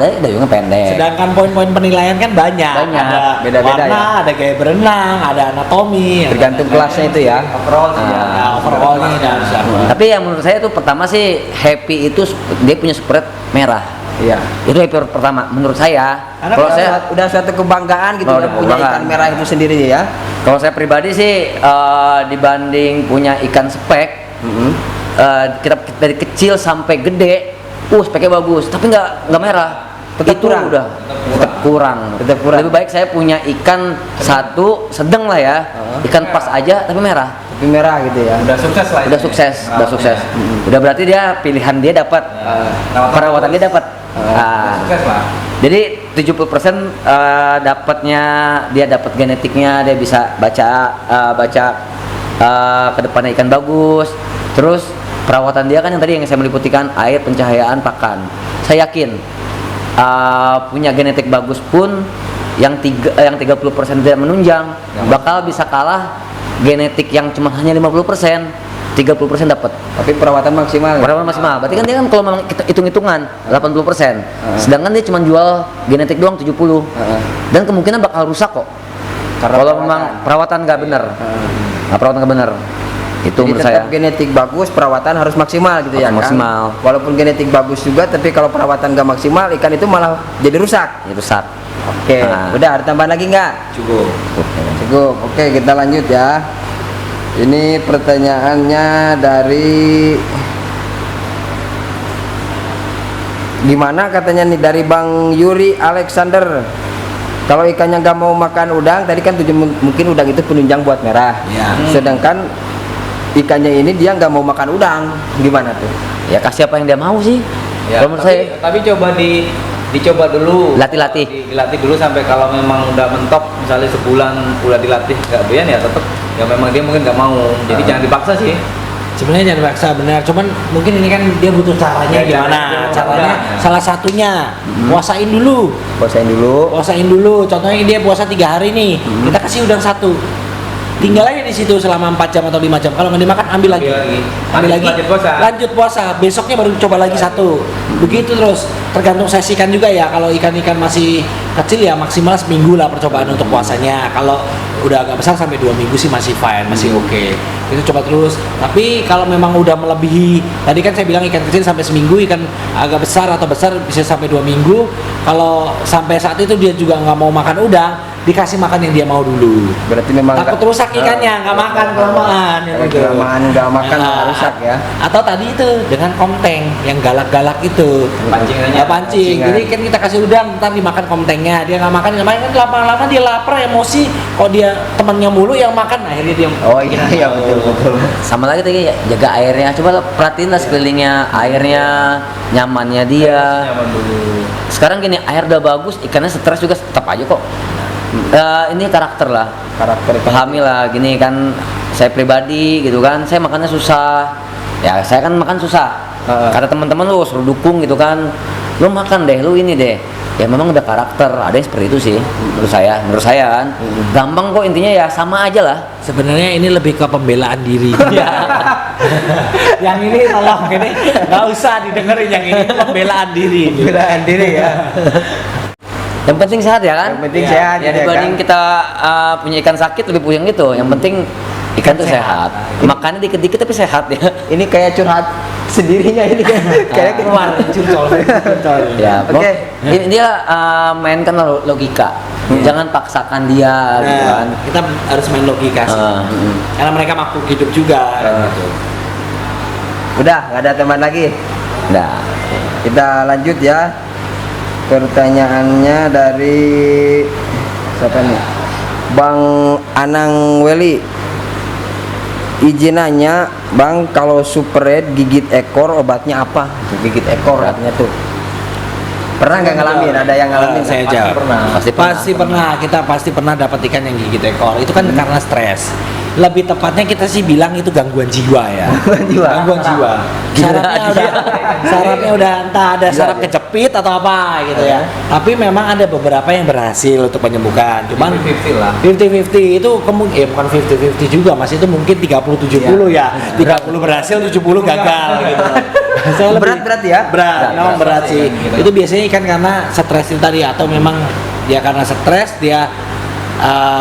Dayungnya pendek. Sedangkan poin-poin penilaian kan banyak. Banyak. Ada Beda-beda warna, ya. ada gaya berenang, ada anatomi, Tergantung kelasnya itu ya. overall-nya dan Tapi yang menurut saya itu pertama sih happy itu dia punya Spread merah. Iya. Itu happy pertama menurut saya. Karena Kalau Udah, saya udah suatu kebanggaan gitu Oh, ya, udah punya kebanggaan. ikan merah itu sendiri ya. Kalau saya pribadi sih dibanding punya ikan spek, kita dari kecil sampai gede, speknya bagus, tapi nggak merah. Tetap Itu kurang. udah tetap kurang. Tetap kurang. Lebih baik saya punya ikan satu sedang lah ya, ikan pas aja tapi merah. Tapi merah gitu ya. Udah sukses lah. Udah sukses, udah sukses. Udah berarti dia pilihan dia dapat, perawatan dia dapat. Sukses lah. Jadi 70% dapatnya dia dapat genetiknya, dia bisa baca ke depannya ikan bagus. Terus perawatan dia kan yang tadi yang saya meliputikan air, pencahayaan, pakan. Saya yakin punya genetik bagus pun yang 30% tidak menunjang bakal bisa kalah genetik yang cuma hanya 50%. 30% dapat. Tapi perawatan maksimal. Perawatan maksimal. Berarti kan dia kan kalau memang kita hitung-hitungan 80%. Sedangkan dia cuma jual genetik doang 70. Dan kemungkinan bakal rusak kok. Kalau memang perawatan nggak benar. Perawatan nggak benar. Itu Jadi menurut tetap saya. genetik bagus, perawatan harus maksimal gitu ya Harus kan? maksimal. Walaupun genetik bagus juga, tapi kalau perawatan nggak maksimal, ikan itu malah jadi rusak. Ya, rusak. Oke, Nah. udah ada tambahan lagi nggak? Cukup. Cukup. Oke, kita lanjut ya. Ini pertanyaannya dari gimana katanya nih dari Bang Yuri Alexander. Kalau ikannya nggak mau makan udang, tadi kan mungkin udang itu penunjang buat merah. Ya. Sedangkan ikannya ini dia nggak mau makan udang, gimana tuh? Ya kasih apa yang dia mau sih. Ya, Kalau menurut saya tapi coba dicoba dulu. Latih-latih. Dilatih dulu sampai kalau memang udah mentok, misalnya sebulan udah dilatih nggak doyan ya tetap ya memang dia mungkin nggak mau. Jadi jangan dipaksa sih. sebenarnya jangan paksa, benar. Cuman mungkin ini kan dia butuh caranya Ya, gimana? caranya. Salah satunya puasain dulu. Puasain dulu. Contohnya dia puasa 3 hari nih. Kita kasih udang 1. Tinggal aja di situ selama 4 jam atau 5 jam. Kalau nggak dimakan ambil lagi. Ambil lagi. Lanjut puasa. Besoknya baru coba lagi 1. Begitu terus. Tergantung sesikan juga ya. Kalau ikan-ikan masih kecil ya maksimal seminggu lah percobaan untuk puasanya. Kalau udah agak besar sampai 2 minggu sih masih fine, masih oke. Itu coba terus. Tapi kalau memang udah melebihi, tadi kan saya bilang ikan kecil sampai seminggu, ikan agak besar atau besar bisa sampai 2 minggu. Kalau sampai saat itu dia juga nggak mau makan udang, dikasih makan yang dia mau dulu. Berarti memang Takut rusak ikannya, nggak makan kelamaan. kelamaan nggak makan Nah, rusak ya. Atau tadi itu dengan komteng yang galak-galak itu. Pancingannya. Ya, pancing. Pancingan. Jadi kan kita kasih udang, ntar dimakan komtengnya. Dia nggak makan, kan lama-lama dia lapar, emosi. Kok dia temannya mulu yang makan, akhirnya dia. Oh iya iya betul betul. Sama lagi tadi jaga airnya, coba perhatiin lah sekelilingnya, airnya, nyamannya dia. Nyaman dulu. Sekarang gini, air udah bagus, ikannya stres juga tetap aja kok. Ini karakter lah, Karakter pahami lah. Gini kan, saya pribadi gitu kan, saya makannya susah. Ya saya kan makan susah. Kata teman-teman lu suruh dukung gitu kan, lu makan deh, lu ini deh. Ya memang udah karakter, ada yang seperti itu sih menurut saya kan. Gampang kok, intinya ya sama aja lah. Sebenarnya ini lebih ke pembelaan diri. Yang ini tolong ini nggak usah didengerin, yang ini pembelaan diri. Pembelaan diri ya. Yang penting sehat ya kan. Yang penting Ya, sehat Ya dibanding kita punya ikan sakit lebih pusing gitu. Yang penting ikan tuh sehat. Makannya dikit-dikit tapi sehat ya. Ini kayak curhat sendirinya ini kan. Kayak keluar curcol. Ya, Oke. Ini dia mainkan logika. Jangan paksakan dia gitu kan. Nah, kita harus main logika sih. Karena mereka makhluk hidup juga. kan gitu. Udah, nggak ada teman lagi. Nah, Kita lanjut ya. Pertanyaannya dari siapa nih? Bang Anang Weli. Izin nanya, Bang, kalau super red gigit ekor obatnya apa? Tuh, gigit ekor katanya tuh. Pernah nggak ngalamin? Ada yang ngalamin? Saya Pasti jawab. pernah. Pasti Pernah. Kita pasti pernah dapat ikan yang gigit ekor. Itu kan karena stres. Lebih tepatnya kita sih bilang itu gangguan jiwa ya. Gangguan jiwa. Sarafnya udah entah ada saraf kejepit atau apa gitu ya. Tapi memang ada beberapa yang berhasil untuk menyembuhkan. Cuman 50-50 lah. 50-50 itu bukan 50-50 juga, Mas, itu mungkin 30-70 ya. 30 berhasil, 70 gagal gitu. Saya Berat ya? Berat, memang berat sih. gitu. Itu biasanya kan karena stres itu tadi, atau memang dia karena stres, dia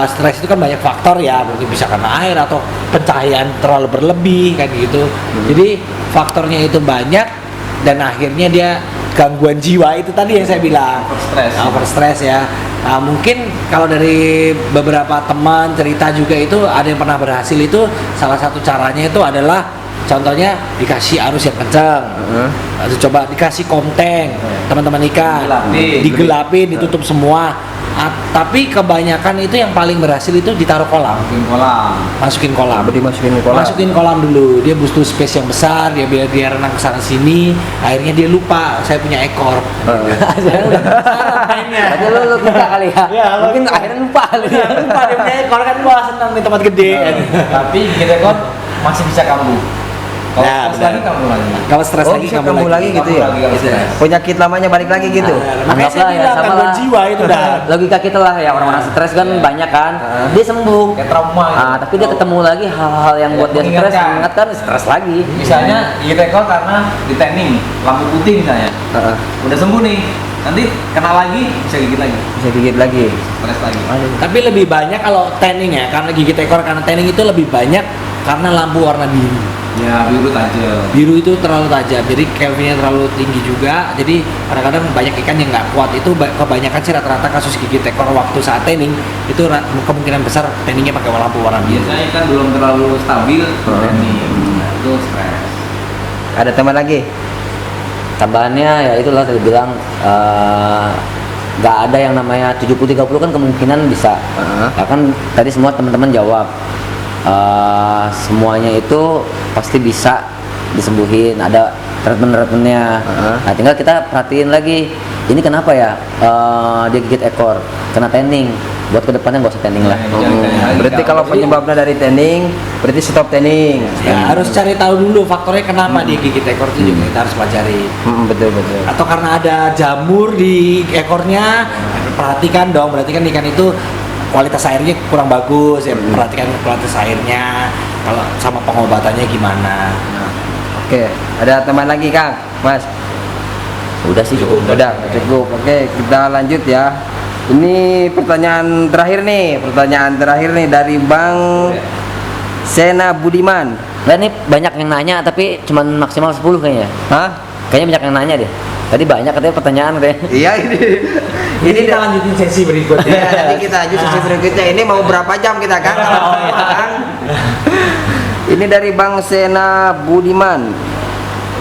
stres itu kan banyak faktor ya, mungkin bisa karena air atau pencahayaan terlalu berlebih kan gitu. Jadi faktornya itu banyak dan akhirnya dia gangguan jiwa itu tadi yang saya bilang. Over stress ya. Nah, mungkin kalau dari beberapa teman cerita juga itu ada yang pernah berhasil, itu salah satu caranya itu adalah contohnya dikasih arus yang kencang, atau coba dikasih komteng, teman-teman ikan, digelapin, ditutup semua. Tapi kebanyakan itu yang paling berhasil itu ditaruh kolam, masukin kolam, Dimasukin ke kolam. masukin kolam dulu. Dia butuh space yang besar, dia biar dia renang kesana sini. Akhirnya dia lupa saya punya ekor. Saya udah penasaran mainnya. Berarti lu lupa kali ya. Ya, lu Mungkin lupa. akhirnya lupa kali ya. Dia lupa dia punya ekor kan, wah senang nih tempat gede. Tapi gigit ekor masih bisa kambuh. Kalau Nah, stres benar. lagi kambuh lagi. Kalau stres Oh, lagi bisa kamu kambuh lagi gitu ya? Kambuh lagi kalau stres. Penyakit lamanya balik lagi gitu. Makanya saya Anggaplah ya, bilang sama gangguan lah. jiwa itu dah. Logika kita lah ya, orang-orang stres kan banyak kan. Dia sembuh. Kayak trauma gitu. Tapi dia ketemu lagi hal-hal yang buat dia stres, Mengingatkan. mengingatkan stres lagi. Misalnya gigit ekor karena di tanning, lampu putih misalnya. Udah sembuh nih, nanti kena lagi bisa gigit lagi, Bisa gigit lagi. stres lagi. Tapi lebih banyak kalau tanning ya, karena gigit ekor karena tanning itu lebih banyak karena lampu warna biru. Ya biru tajam. Biru itu terlalu tajam, jadi Kelvinnya terlalu tinggi juga. Jadi kadang-kadang banyak ikan yang nggak kuat. Itu kebanyakan sih rata-rata kasus gigit ekor waktu saat tanning itu kemungkinan besar tanningnya pakai lampu warna biru. Biasanya kan belum terlalu stabil, tanning. Nah, itu stres. Ada teman lagi? Tambahannya ya itulah tadi bilang nggak ada yang namanya 70-30 kan kemungkinan bisa. Ya kan tadi semua teman-teman jawab. Semuanya itu pasti bisa disembuhin, ada treatment-treatmentnya. Nah tinggal kita perhatiin lagi, ini kenapa ya dia gigit ekor, kena tanning, buat kedepannya nggak usah tanning lah. Berarti kalau penyebabnya dari tanning, berarti stop tanning. Ya, harus cari tahu dulu faktornya kenapa dia gigit ekor itu juga kita harus pelajari. Betul betul. Atau karena ada jamur di ekornya, perhatikan dong, berarti kan ikan itu kualitas airnya kurang bagus ya, perhatikan kualitas airnya, kalau sama pengobatannya gimana. Oke, ada teman lagi Kang, Mas? Udah sih cukup. Udah cukup. Oke, kita lanjut ya. Ini pertanyaan terakhir nih dari Bang Sena Budiman. Nah ini banyak yang nanya tapi cuman maksimal 10 kayaknya. Hah? Kayaknya banyak yang nanya deh. Tadi banyak katanya pertanyaan katanya. Iya Ini kita lanjutin sesi berikutnya. Ya, nanti kita lanjut sesi berikutnya. Ini mau berapa jam kita kan? Kang? Ini dari Bang Sena Budiman.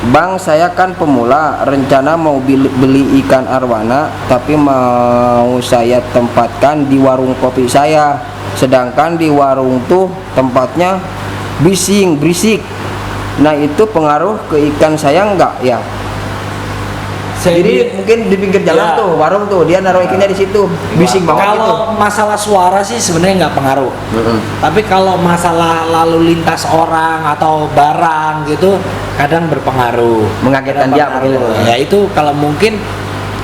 Bang, saya kan pemula, rencana mau beli ikan arwana, tapi mau saya tempatkan di warung kopi saya. Sedangkan di warung tuh tempatnya berisik. Nah, itu pengaruh ke ikan saya enggak ya? Jadi mungkin di pinggir jalan Ya. tuh, warung tuh, dia naruh ikannya di situ, bising banget gitu. Kalau masalah suara sih sebenarnya nggak pengaruh. Tapi kalau masalah lalu lintas orang atau barang gitu, kadang berpengaruh. Mengagetkan dia mungkin. Ya itu kalau mungkin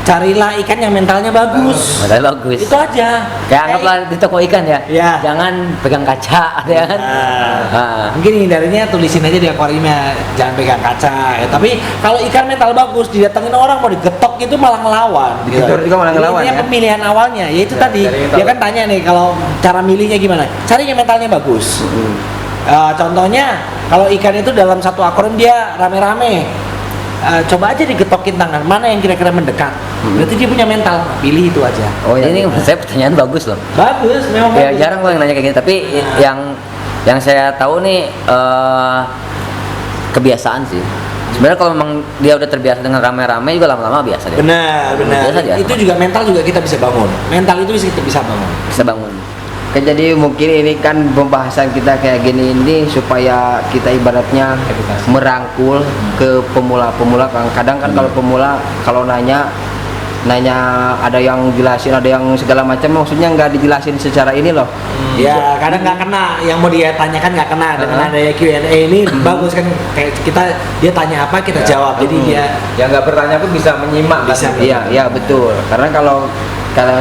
carilah ikan yang mentalnya bagus. Modal bagus. Itu aja. Kayak anggaplah di toko ikan ya. Ya. Jangan pegang kaca, ya kan? Mungkin hindarinya tulisin aja di akuariumnya, jangan pegang kaca. Ya, tapi kalau ikan mental bagus, didatengin orang mau digetok gitu malah ngelawan. Digetok juga malah Jadi ngelawan, intinya ya? pemilihan awalnya, ya itu tadi. dari Dia mental. kan tanya nih kalau cara milihnya gimana? Cari yang mentalnya bagus. Contohnya kalau ikan itu dalam satu akuarium dia rame-rame. Coba aja digetokin tangan mana yang kira-kira mendekat. Berarti dia punya mental. Pilih itu aja. Oh ya. Ini menurut saya pertanyaan bagus loh. Bagus, memang Ya bagus. jarang loh yang nanya kayak gini, tapi yang saya tahu nih kebiasaan sih. Sebenarnya kalau memang dia udah terbiasa dengan rame-rame juga lama-lama biasa deh. Benar. Biasa aja. Itu juga mental juga kita bisa bangun. Mental itu kita bisa bangun. Bisa bangun. Oke, jadi mungkin ini kan pembahasan kita kayak gini ini supaya kita ibaratnya merangkul ke pemula-pemula. Kadang kan kalau pemula kalau nanya ada yang jelasin, ada yang segala macam, maksudnya nggak dijelasin secara ini loh. Ya kadang nggak kena yang mau dia tanyakan, nggak kena dengan adanya Q&A ini. Bagus kan, kayak dia tanya apa kita jawab, jadi dia Yang nggak bertanya pun bisa menyimak. Bisa. kan? Iya betul. Karena kalau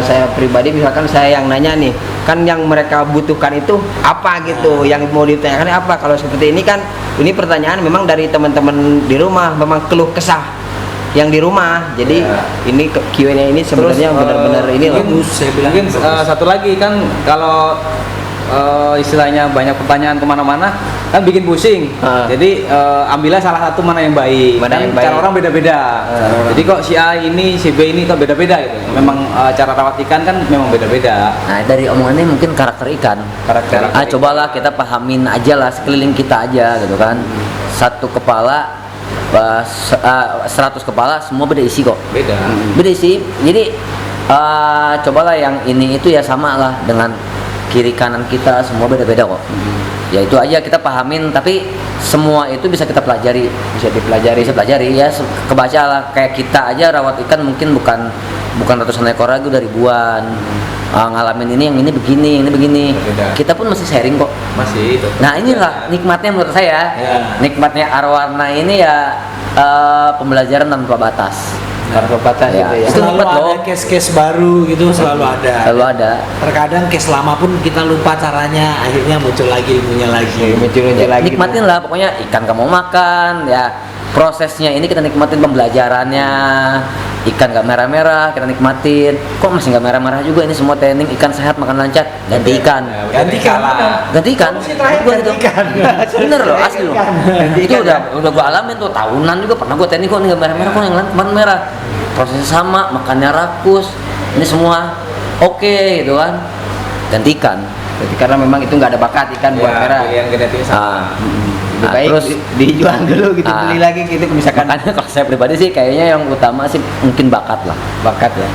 saya pribadi misalkan saya yang nanya nih, kan yang mereka butuhkan itu apa gitu, yang mau ditanyakan apa. Kalau seperti ini kan, ini pertanyaan memang dari teman-teman di rumah, memang keluh kesah yang di rumah. Jadi ini Q&A ini sebenarnya Terus, benar-benar ini loh. bagus, saya bilang Mungkin bagus. satu lagi kan kalau istilahnya banyak pertanyaan kemana-mana kan bikin pusing. Jadi ambillah salah satu mana yang baik. Mana Kan yang baik. cara orang beda-beda. Jadi kok si A ini, si B ini kok beda-beda gitu. Memang cara rawat ikan kan memang beda-beda. Nah dari omongannya mungkin karakter ikan. Karakter ikan. Cobalah kita pahamin aja lah sekeliling kita aja gitu kan. Satu kepala, 100 kepala semua beda isi kok. Beda. Beda isi. Jadi cobalah yang ini itu ya sama lah dengan kiri kanan kita, semua beda-beda kok. Ya itu aja kita pahamin, tapi semua itu bisa kita pelajari, bisa pelajari ya, kebaca lah. Kayak kita aja rawat ikan mungkin bukan ratusan ekor lagi, udah ribuan. Ngalamin ini, yang ini begini, yang ini begini. Beda. Kita pun masih sharing kok. Masih itu. Nah inilah nikmatnya menurut saya. Ya. Nikmatnya arwana ini ya pembelajaran tanpa batas. Tanpa batas Ya. itu ya. Itu Selalu nikmat ada loh. case-case baru gitu, selalu ada. Selalu ada. Terkadang case lama pun kita lupa caranya, akhirnya muncul lagi ilmunya lagi. Muncul lagi. Nikmatin lah pokoknya ikan kamu makan ya, prosesnya ini kita nikmatin, pembelajarannya. Ikan gak merah-merah kita nikmatin. Kok masih gak merah-merah juga, ini semua training ikan sehat makan lancar, ganti ikan. Ganti ikan. Ganti ikan. Kamu sih terakhir Gua ganti itu. ikan. Bener loh, asli loh. Itu udah gua alamin tuh, tahunan juga pernah gua training kok ini gak merah-merah, kok yang lain kemarin merah. Prosesnya sama, makannya rakus. Ini semua oke gitu kan. Ganti ikan. Jadi karena memang itu nggak ada bakat ikan buat merah. Yang genetik sama. Lebih baik Terus dijual dulu gitu, beli lagi gitu misalkan makanya kalau saya pribadi sih kayaknya yang utama sih mungkin bakat lah. bakat ya.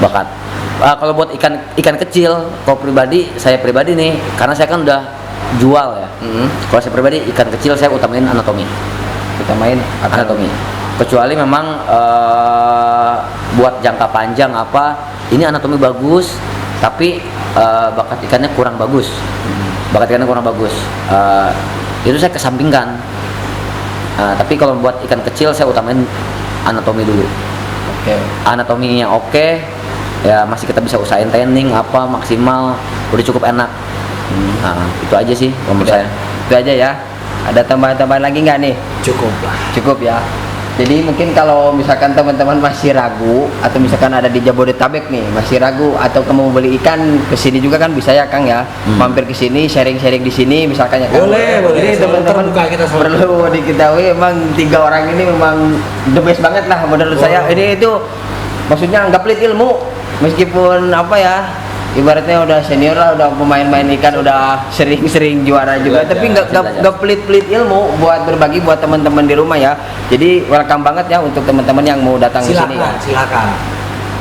Bakat. Kalau buat ikan kecil, kalau saya pribadi nih, karena saya kan udah jual ya. Kalau saya pribadi ikan kecil saya utamain anatomi. Utamain Anatomi. Kecuali memang buat jangka panjang apa, ini anatomi bagus, tapi bakat ikannya kurang bagus. Bakat ikannya kurang bagus. Itu saya kesampingkan. Tapi kalau buat ikan kecil saya utamain anatomi dulu. Oke. Anatominya oke, ya masih kita bisa usahain training apa maksimal, udah cukup enak. Itu aja sih kalau menurut saya. Itu aja ya. Ada tambahan-tambahan lagi nggak nih? Cukup lah. Cukup ya. Jadi mungkin kalau misalkan teman-teman masih ragu atau misalkan ada di Jabodetabek nih masih ragu atau kamu beli ikan kesini juga kan bisa ya Kang ya, mampir ke sini sharing-sharing di sini misalkan ya Kang. Boleh. Jadi Selalu teman-teman terbuka kita selalu. perlu diketahui emang 3 orang ini memang the best banget lah menurut saya. Ini itu maksudnya nggak pelit ilmu. meskipun apa ya, ibaratnya udah senior lah, udah pemain-main ikan, udah sering-sering juara juga, tapi nggak pelit-pelit ilmu buat berbagi buat teman-teman di rumah ya. Jadi welcome banget ya untuk teman-teman yang mau datang ke sini ya. Silakan.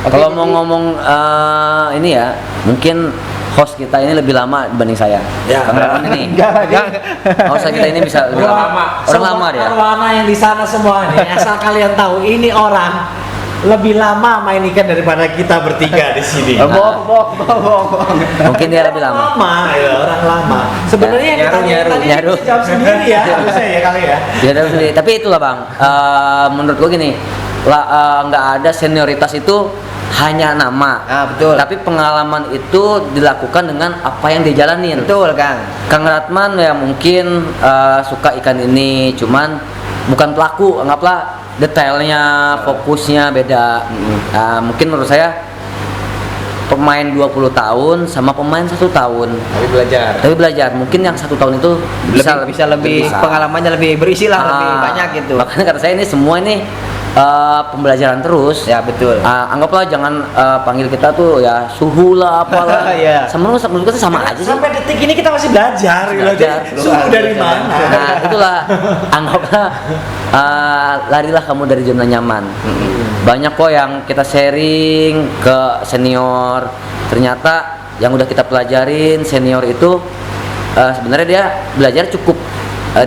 Oke, Kalau jadi- mau ngomong ini ya, mungkin host kita ini lebih lama dibanding saya. Ya. Kang Rahman ini. Host kita ini bisa lebih lama. Orang lama dia. Arwana yang di sana semua nih, asal kalian tahu ini orang lebih lama main ikan daripada kita bertiga di sini. Bohong. Mungkin dia lebih lama. Ya, orang lama. Sebenarnya yang ditanya tadi nyaru. bisa jawab sendiri ya, harusnya ya kali ya. Ya tahu sendiri. Tapi itulah Bang, menurut gua gini, nggak ada senioritas itu hanya nama. Betul. Tapi pengalaman itu dilakukan dengan apa yang dia jalanin. Betul, Kang. Kang Ratman ya mungkin suka ikan ini, cuman bukan pelaku, anggaplah detailnya, fokusnya beda. Mungkin menurut saya pemain 20 tahun sama pemain 1 tahun. Tapi belajar. Mungkin yang 1 tahun itu Bisa lebih pengalamannya lebih berisi lah, lebih banyak gitu. Makanya kata saya ini semua ini pembelajaran terus. Ya, betul. Anggaplah jangan panggil kita tuh ya suhu lah apalah. Iya. Sama sama aja sih. Sampai detik ini kita masih belajar, gitu. Belajar. Suhu dari mana? Nah, itulah anggaplah larilah kamu dari zona nyaman. Banyak kok yang kita sharing ke senior. Ternyata yang udah kita pelajarin senior itu sebenarnya dia belajar cukup.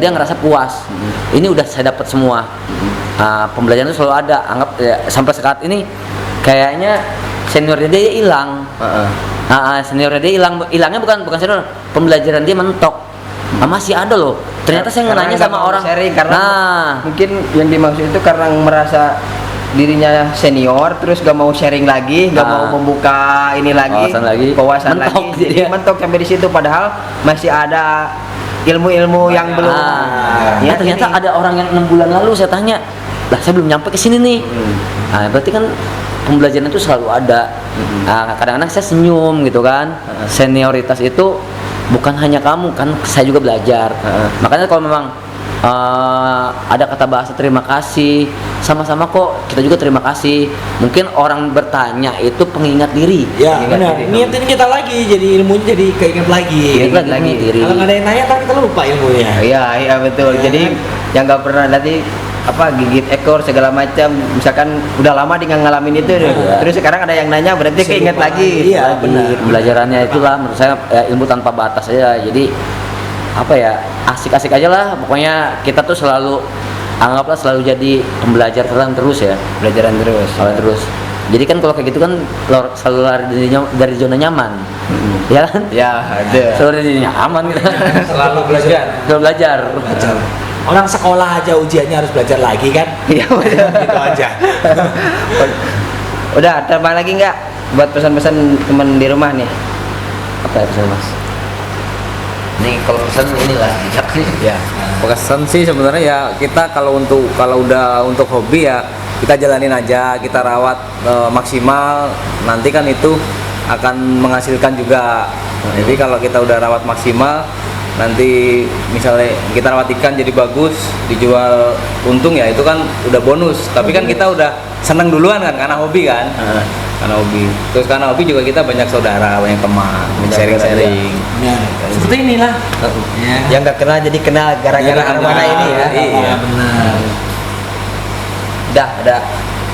Dia ngerasa puas. Ini udah saya dapat semua. Pembelajaran itu selalu ada. Anggap ya, sampai saat ini kayaknya seniornya dia hilang. Seniornya dia hilang. Hilangnya bukan senior. Pembelajaran dia mentok. Masih ada loh. Ternyata saya Karena nanya nggak sama mau orang. sharing, karena Nah, mungkin yang dimaksud itu karena merasa dirinya senior, terus gak mau sharing lagi, gak mau membuka ini lagi, Wawasan lagi. mentok Mentok lagi. Jadi dia. mentok sampai di situ, padahal masih ada ilmu-ilmu yang belum. Nah, ternyata ini. ada orang yang 6 bulan lalu saya tanya, lah saya belum nyampe ke sini nih. Nah, berarti kan pembelajaran itu selalu ada. Nah, kadang-kadang saya senyum gitu kan. Senioritas itu bukan hanya kamu kan, saya juga belajar. Makanya kalau memang ada kata bahasa terima kasih, sama-sama kok kita juga terima kasih. Mungkin orang bertanya itu pengingat diri. Ya, Ingat benar. diri. Niatin kita lagi, jadi ilmunya jadi keinget lagi. Ingat lagi diri. Kalau nggak ada yang nanya, kan kita lupa ilmunya. Iya betul. Ya, Jadi yang nggak pernah nanti gigit ekor segala macam, misalkan udah lama dia nggak ngalamin itu, terus sekarang ada yang nanya, berarti Bisa keinget lupa lagi. lagi. Iya, benar. Pembelajarannya itulah menurut saya ya, ilmu tanpa batas aja. Jadi apa ya, asik-asik aja lah. Pokoknya kita tuh selalu anggaplah selalu jadi pembelajar terus ya. Pelajaran terus. Terus. Jadi kan kalau kayak gitu kan selalu lari dari zona nyaman. Ya kan? Ya, ada. Selalu dari zona nyaman gitu. Selalu belajar. Selalu belajar. Orang sekolah aja ujiannya harus belajar lagi kan? Iya, betul. Gitu aja. Udah, tambah lagi nggak buat pesan-pesan teman di rumah nih? Apa ya pesan Mas? Nih kalau pesan inilah sih. Ya. Pesan sih sebenarnya ya kita kalau udah untuk hobi ya kita jalanin aja, kita rawat maksimal, nanti kan itu akan menghasilkan juga. Jadi kalau kita udah rawat maksimal, nanti misalnya kita rawat ikan jadi bagus, dijual untung ya itu kan udah bonus. Tapi kan kita udah seneng duluan kan karena hobi kan. Karena hobi. Terus karena hobi juga kita banyak saudara, banyak teman, sharing-sharing. Nah, seperti inilah. Ya. Yang nggak kenal jadi kenal gara-gara Arwana ini ya. Iya. Benar. Udah.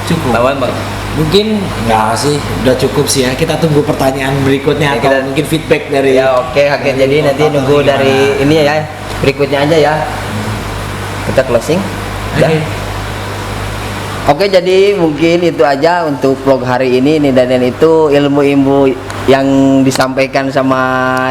Cukup. Lawan Bang. Mungkin enggak sih, udah cukup sih ya. Kita tunggu pertanyaan berikutnya Ya, atau kita- mungkin feedback dari Ya oke. Jadi nanti nunggu gimana? dari ini ya berikutnya aja ya. Kita closing. Udah. Oke, jadi mungkin itu aja untuk vlog hari ini nih, dan itu ilmu-ilmu yang disampaikan sama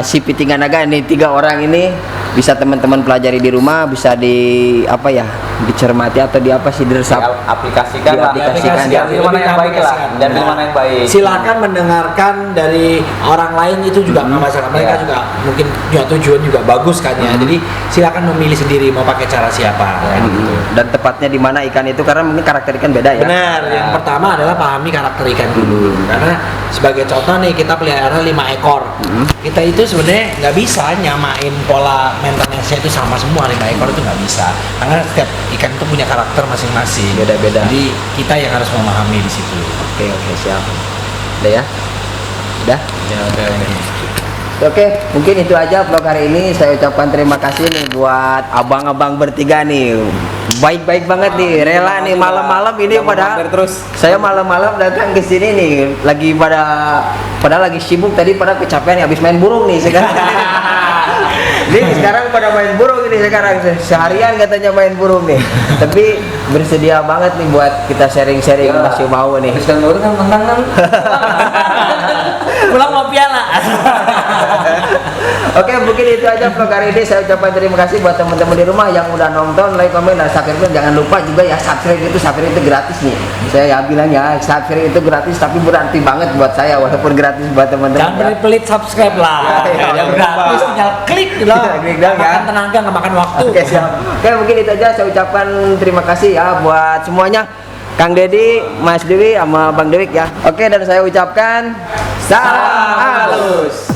si Pitingan Naga ini, 3 orang ini bisa teman-teman pelajari di rumah, bisa dicermati atau diresap. Aplikasikan lah. Diaplikasikan. Diambil mana yang baik lah. Diambil mana yang baik. Silakan mendengarkan dari orang lain itu juga nggak masalah. Mereka Ya. juga mungkin punya tujuan juga bagus kan ya. Jadi silakan memilih sendiri mau pakai cara siapa. Kan gitu. Dan tepatnya di mana ikan itu, karena mungkin karakter ikan beda ya. Benar. Yang pertama adalah pahami karakter ikan dulu. Karena sebagai contoh nih kita pelihara 5 ekor. Kita itu sebenarnya nggak bisa nyamain pola maintenance-nya itu sama semua 5 ekor itu nggak bisa. Karena setiap ikan itu punya karakter masing-masing. Beda-beda. Jadi kita yang harus memahami di situ. Oke, siap. Udah ya? Udah? Ya udah ini. Oke, mungkin itu aja vlog hari ini. Saya ucapkan terima kasih nih buat abang-abang bertiga nih. Baik-baik banget nih, rela nih malam-malam ini pada terus. saya malam-malam datang ke sini nih, lagi padahal lagi sibuk tadi, pada kecapean habis main burung nih sekarang. Nih sekarang pada main burung ini sekarang, seharian katanya main burung nih. Tapi bersedia banget nih buat kita sharing-sharing, masih mau nih. Habis kan baru kan menang kan. Pulang mau piala. Oke, mungkin itu aja vlog hari ini. Saya ucapkan terima kasih buat teman-teman di rumah yang udah nonton, like, komen, dan subscribe. Jangan lupa juga ya, subscribe itu gratis nih. Saya ya bilang ya, subscribe itu gratis, tapi berarti banget buat saya walaupun gratis buat teman-teman. Jangan ya. pelit subscribe lah. Ya, Yang ya, gratis tinggal klik loh. Klik doang ya. Makan tenaga, nggak makan waktu. Oke, siap. Oke, mungkin itu aja. Saya ucapkan terima kasih ya buat semuanya. Kang Dedi, Mas Dewi, sama Bang Dewik ya. Oke, dan saya ucapkan salam halus.